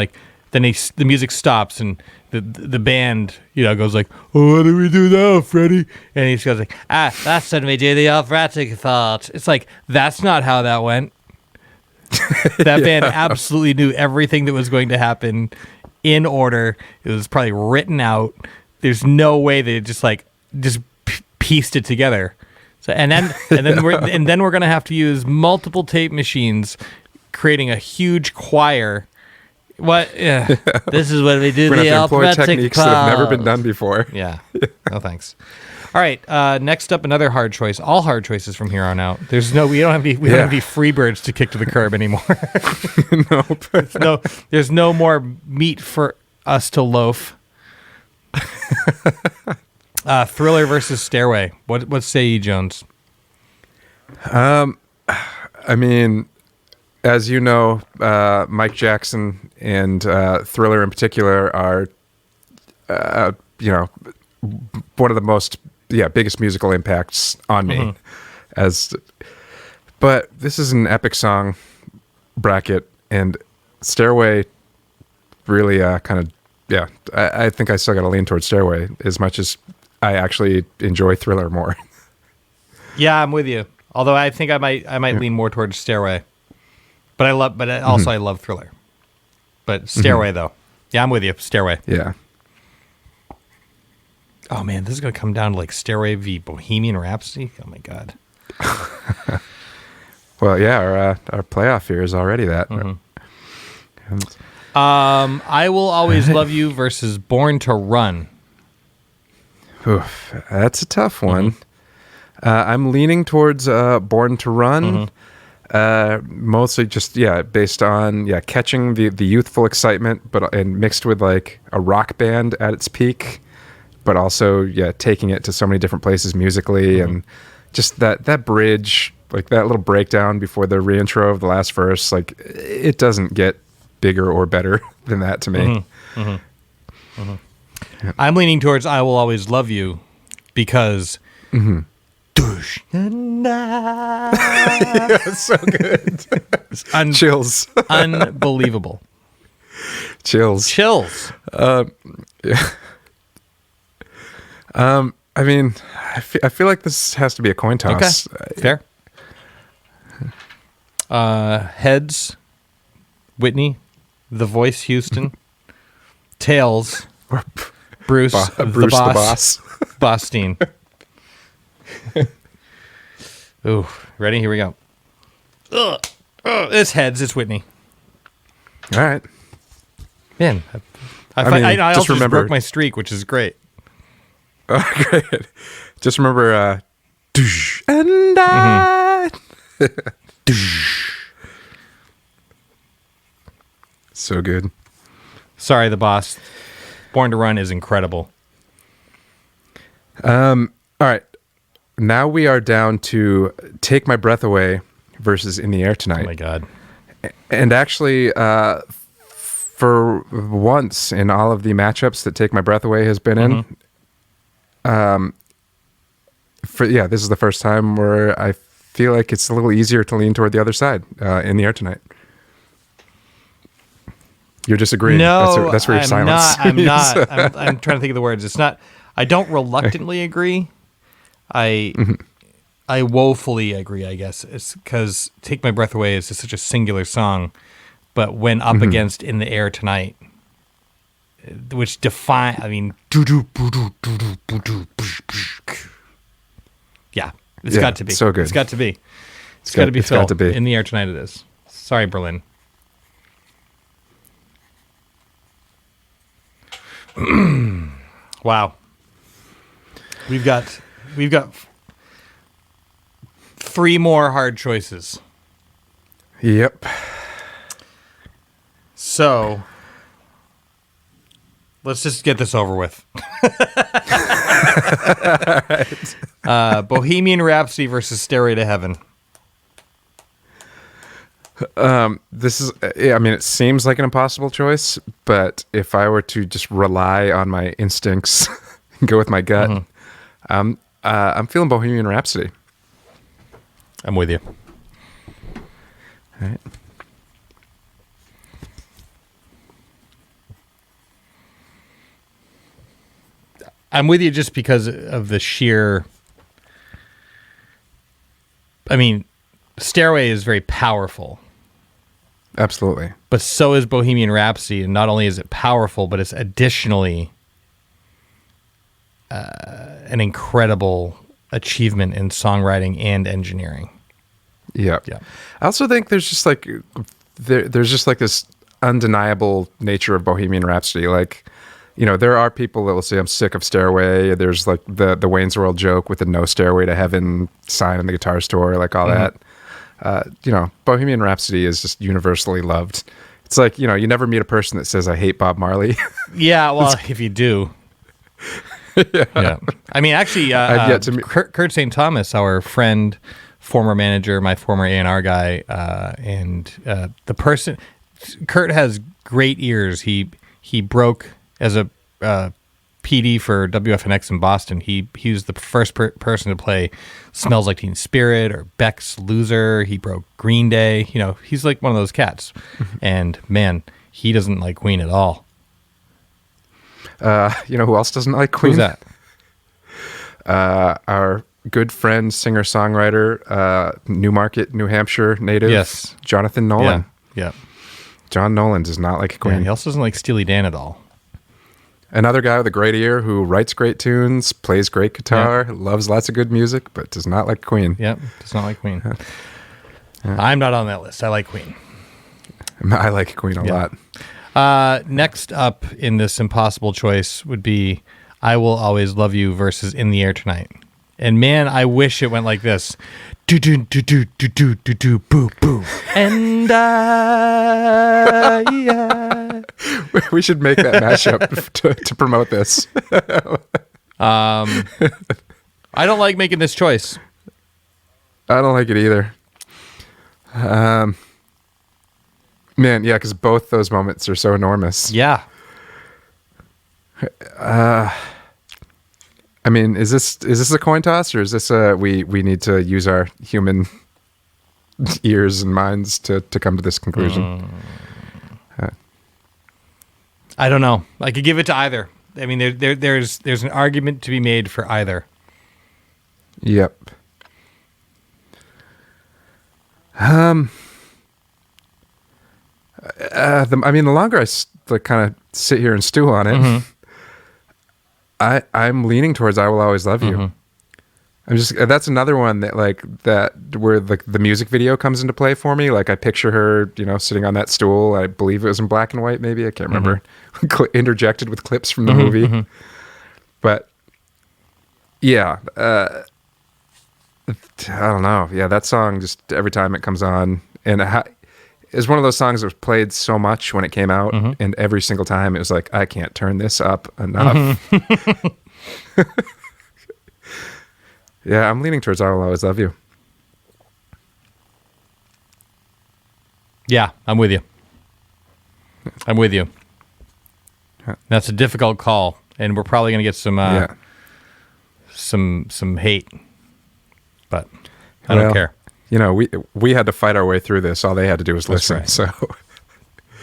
the music stops and the band, goes like, "Oh, what do we do now, Freddie?" And he goes like, "That's when we do the operatic part." It's like, that's not how that went. That band absolutely knew everything that was going to happen in order. It was probably written out. There's no way they just pieced it together. So and then we're gonna have to use multiple tape machines, creating a huge choir. What? Yeah. This is what we do. We're going to have to employ techniques that have never been done before. Yeah. No thanks. All right. Next up, another hard choice. All hard choices from here on out. We don't have any free birds to kick to the curb anymore. Nope. There's no more meat for us to loaf. Thriller versus Stairway. What say you, Jones? I mean, as you know, Mike Jackson and Thriller in particular are, one of the most biggest musical impacts on me. But this is an epic song bracket, and Stairway really kind of yeah, I think I still got to lean towards Stairway as much as I actually enjoy Thriller more. Yeah, I'm with you. Although I think I might lean more towards Stairway, but I love Thriller. But Stairway though, yeah, I'm with you. Stairway. Yeah. Oh man, this is gonna come down to like Stairway v Bohemian Rhapsody. Oh my god. Well, yeah, our playoff here is already that. I Will Always Love You versus Born to Run. Oof, that's a tough one. I'm leaning towards Born to Run. Mostly just based on catching the youthful excitement, and mixed with like a rock band at its peak, but also taking it to so many different places musically, and just that bridge, like that little breakdown before the reintro of the last verse, like it doesn't get bigger or better than that to me. I'm leaning towards I Will Always Love You because It's so good. Chills. Unbelievable. Chills. I mean, I feel like this has to be a coin toss. Okay. Fair. Heads, Whitney, The Voice, Houston. Tails, Bruce the Boss. Bosstein. Ooh, ready? Here we go. It's Heads. It's Whitney. All right. Man, I also just broke my streak, which is great. Oh, great. Just remember, and I. So good. Sorry, The Boss. Born to Run is incredible. All right. Now we are down to Take My Breath Away versus In the Air Tonight. Oh my God. And actually, for once in all of the matchups that Take My Breath Away has been in, this is the first time where I feel like it's a little easier to lean toward the other side, In the Air Tonight. You're disagreeing. No, that's where your silence. I'm not. I'm trying to think of the words. It's not. I don't reluctantly agree. I woefully agree, I guess. It's because Take My Breath Away is just such a singular song, but when up against In the Air Tonight, which define, I mean, yeah, it's got to be. So good. It's got to be. It's got to be Phil. Got to be. In the Air Tonight it is. Sorry, Berlin. Wow. We've got 3 more hard choices. Yep. So let's just get this over with. Right. Bohemian Rhapsody versus Stairway to Heaven. This is, I mean, it seems like an impossible choice, but if I were to just rely on my instincts and go with my gut, I'm feeling Bohemian Rhapsody. I'm with you. All right. I'm with you just because of the sheer, I mean, Stairway is very powerful. Absolutely. But so is Bohemian Rhapsody, and not only is it powerful, but it's additionally an incredible achievement in songwriting and engineering. Yep. Yeah. I also think there's just like this undeniable nature of Bohemian Rhapsody. Like, you know, there are people that will say I'm sick of Stairway. There's like the Wayne's World joke with the no Stairway to Heaven sign in the guitar store, like all that. You know, Bohemian Rhapsody is just universally loved. It's like, you know, you never meet a person that says I hate Bob Marley. Yeah, well, if you do. Yeah. I mean, actually, I've yet to meet Kurt St. Thomas, our friend, former manager, my former A&R guy, and the person, Kurt has great ears. He broke as a PD for WFNX in Boston. He was the first person to play Smells Like Teen Spirit or Beck's Loser. He broke Green Day. You know, he's like one of those cats. And man, he doesn't like Queen at all. You know who else doesn't like Queen? Who's that? Our good friend, singer-songwriter, Newmarket, New Hampshire native, Yes. Jonathan Nolan. Yeah. John Nolan does not like Queen. Yeah, he also doesn't like Steely Dan at all. Another guy with a great ear who writes great tunes, plays great guitar, loves lots of good music, but does not like Queen. Yep, does not like Queen. I'm not on that list. I like Queen. I like Queen a lot. Next up in this impossible choice would be I Will Always Love You versus In the Air Tonight. And man, I wish it went like this. Do do do do do do do do boo boo. And We should make that mashup to promote this. I don't like making this choice. I don't like it either. Man, yeah, because both those moments are so enormous. Yeah. I mean, is this a coin toss, or is this we need to use our human ears and minds to come to this conclusion? I don't know. I could give it to either. I mean, there's an argument to be made for either. Yep. The longer I kind of sit here and stew on it, I'm leaning towards "I Will Always Love You." That's another one that where the music video comes into play for me. Like I picture her, sitting on that stool. I believe it was in black and white, maybe I can't remember. Interjected with clips from the movie, but yeah, I don't know. Yeah, that song just every time it comes on, and it's one of those songs that was played so much when it came out, and every single time it was like, I can't turn this up enough. Yeah, I'm leaning towards "I Will Always Love You." Yeah, I'm with you. That's a difficult call, and we're probably going to get some hate, but I don't care. We had to fight our way through this. All they had to do was listen. Right. So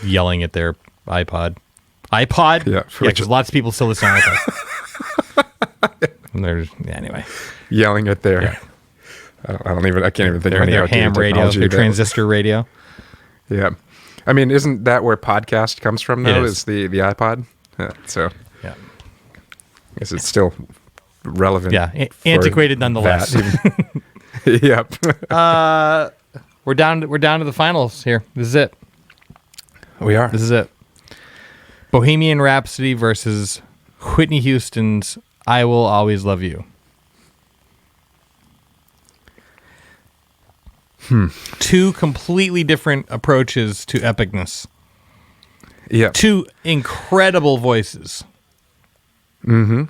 yelling at their iPod, yeah, because lots of people still listen on iPod. And anyway, yelling at their. I can't even think of any their ham radio, their transistor radio. Yeah, I mean, isn't that where podcast comes from? Though is the iPod. So yeah, I guess it's still relevant. Yeah, antiquated nonetheless. Yep. We're down to the finals here. This is it. We are. This is it. Bohemian Rhapsody versus Whitney Houston's "I Will Always Love You." Two completely different approaches to epicness. Yeah. Two incredible voices. Two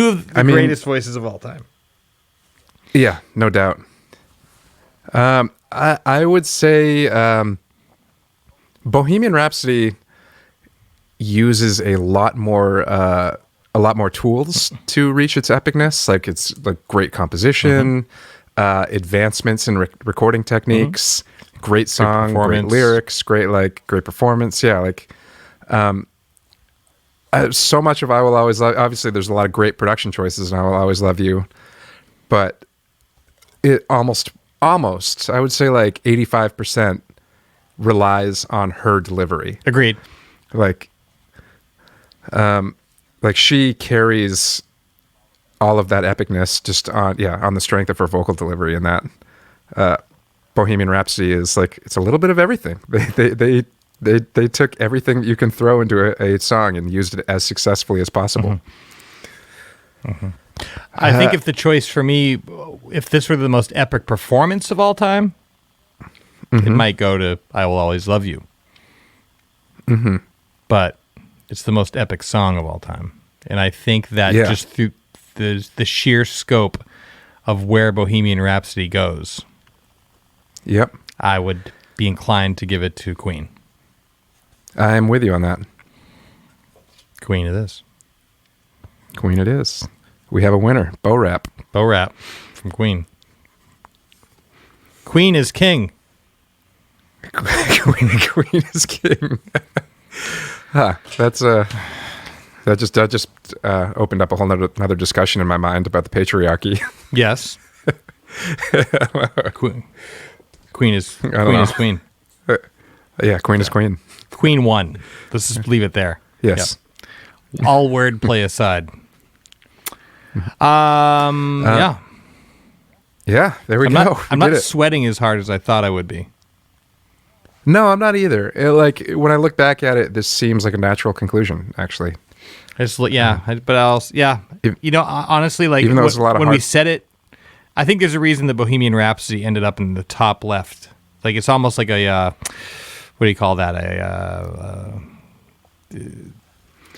of the greatest voices of all time. Yeah, no doubt. I would say Bohemian Rhapsody uses a lot more tools to reach its epicness. Like it's like great composition, advancements in recording techniques, great song, great lyrics, great performance. Yeah, so much of "I Will Always Love." Obviously, there's a lot of great production choices in "I Will Always Love You," but it almost I would say 85% relies on her delivery. Agreed. Like she carries all of that epicness just on the strength of her vocal delivery, and that Bohemian Rhapsody is it's a little bit of everything. They took everything that you can throw into a song and used it as successfully as possible. I think if the choice for me, if this were the most epic performance of all time, it might go to "I Will Always Love You." But it's the most epic song of all time. And I think that just through the sheer scope of where Bohemian Rhapsody goes, I would be inclined to give it to Queen. I am with you on that. Queen it is. Queen it is. We have a winner. Bo Rap from Queen. Queen is king. Queen is king. That's That just opened up a whole another discussion in my mind about the patriarchy. Yes. Queen is queen. Yeah, queen is queen. Queen won. Let's just leave it there. Yes. Yep. All wordplay aside. Yeah. Yeah, there we go. I'm not sweating as hard as I thought I would be. No, I'm not either. When I look back at it, this seems like a natural conclusion, actually. Honestly, even though it's a lot of when hard... we said it, I think there's a reason that Bohemian Rhapsody ended up in the top left. Like, it's almost like a, what do you call that?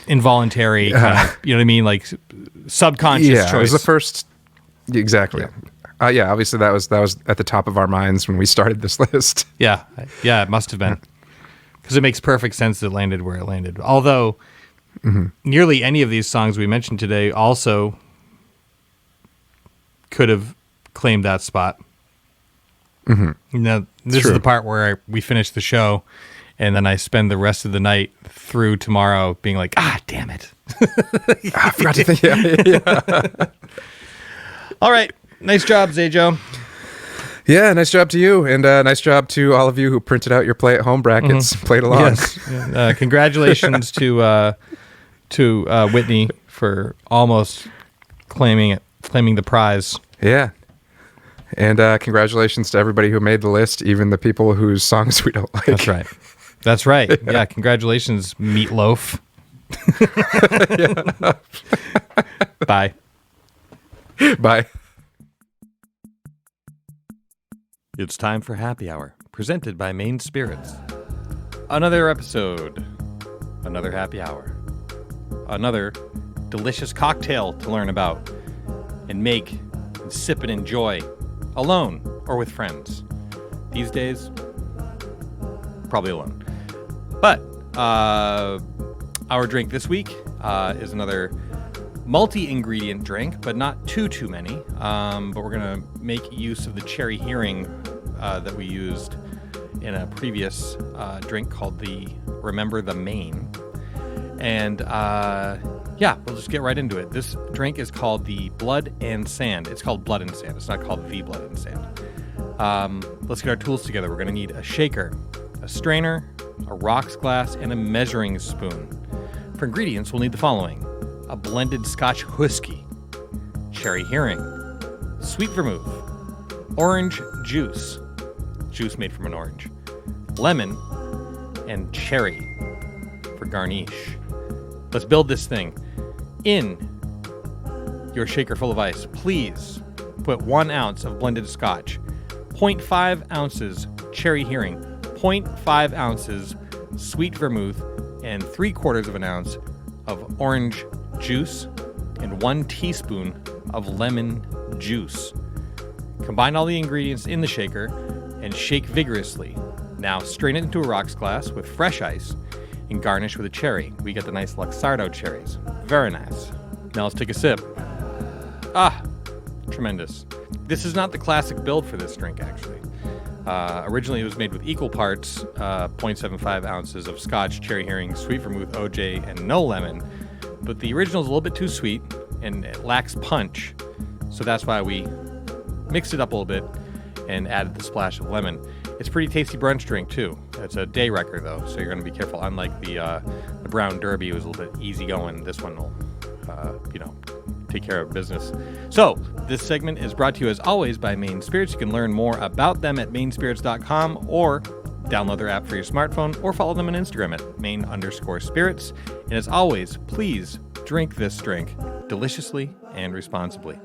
Involuntary kind of, you know what I mean? Like subconscious choice. Yeah, it was the first. Exactly. Yeah. Obviously that was at the top of our minds when we started this list. Yeah, it must have been, because it makes perfect sense that it landed where it landed. Although nearly any of these songs we mentioned today also could have claimed that spot. Now, this is the part where we finish the show, and then I spend the rest of the night through tomorrow being like, damn it. I forgot to think. Yeah. All right. Nice job, Zajo. Yeah, nice job to you, and nice job to all of you who printed out your play at home brackets, played along. Yes. Congratulations to Whitney for almost claiming the prize. Yeah. And congratulations to everybody who made the list, even the people whose songs we don't like. That's right. Yeah, congratulations, Meatloaf. Bye. Bye. It's time for Happy Hour, presented by Main Spirits. Another episode, another happy hour, another delicious cocktail to learn about and make and sip and enjoy, alone or with friends. These days, probably alone. But our drink this week is another multi-ingredient drink, but not too many. But we're going to make use of the cherry hearing that we used in a previous drink called the Remember the Main. And we'll just get right into it. This drink is called the Blood and Sand. It's called Blood and Sand. It's not called the Blood and Sand. Let's get our tools together. We're going to need a shaker, a strainer, a rocks glass, and a measuring spoon. For ingredients, we'll need the following: a blended Scotch whiskey, cherry hearing, sweet vermouth, orange juice made from an orange, lemon, and cherry for garnish. Let's build this thing. In your shaker full of ice, please put 1 ounce of blended Scotch, 0.5 ounces cherry hearing, 0.5 ounces sweet vermouth, and 3/4 of an ounce of orange juice, and 1 teaspoon of lemon juice. Combine all the ingredients in the shaker and shake vigorously. Now strain it into a rocks glass with fresh ice and garnish with a cherry. We get the nice Luxardo cherries. Very nice. Now let's take a sip. Tremendous. This is not the classic build for this drink, actually. Originally, it was made with equal parts, 0.75 ounces of Scotch, cherry hearing, sweet vermouth, OJ, and no lemon. But the original is a little bit too sweet, and it lacks punch. So that's why we mixed it up a little bit and added the splash of lemon. It's a pretty tasty brunch drink, too. It's a day wrecker, though, so you're going to be careful. Unlike the Brown Derby, it was a little bit easygoing. This one will, take care of business. So, this segment is brought to you, as always, by Main Spirits. You can learn more about them at mainspirits.com, or download their app for your smartphone, or follow them on Instagram at main_spirits. And as always, please drink this drink deliciously and responsibly.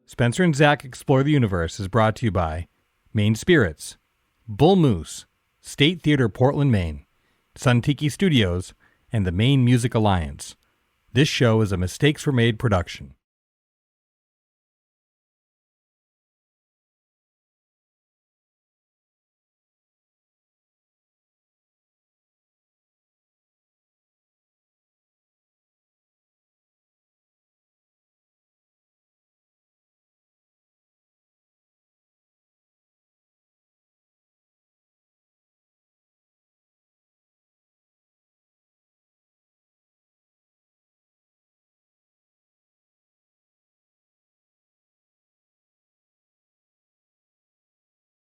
Spencer and Zach Explore the Universe is brought to you by Main Spirits, Bull Moose, State Theater Portland, Maine, Sun Tiki Studios, and the Maine Music Alliance. This show is a Mistakes Were Made production.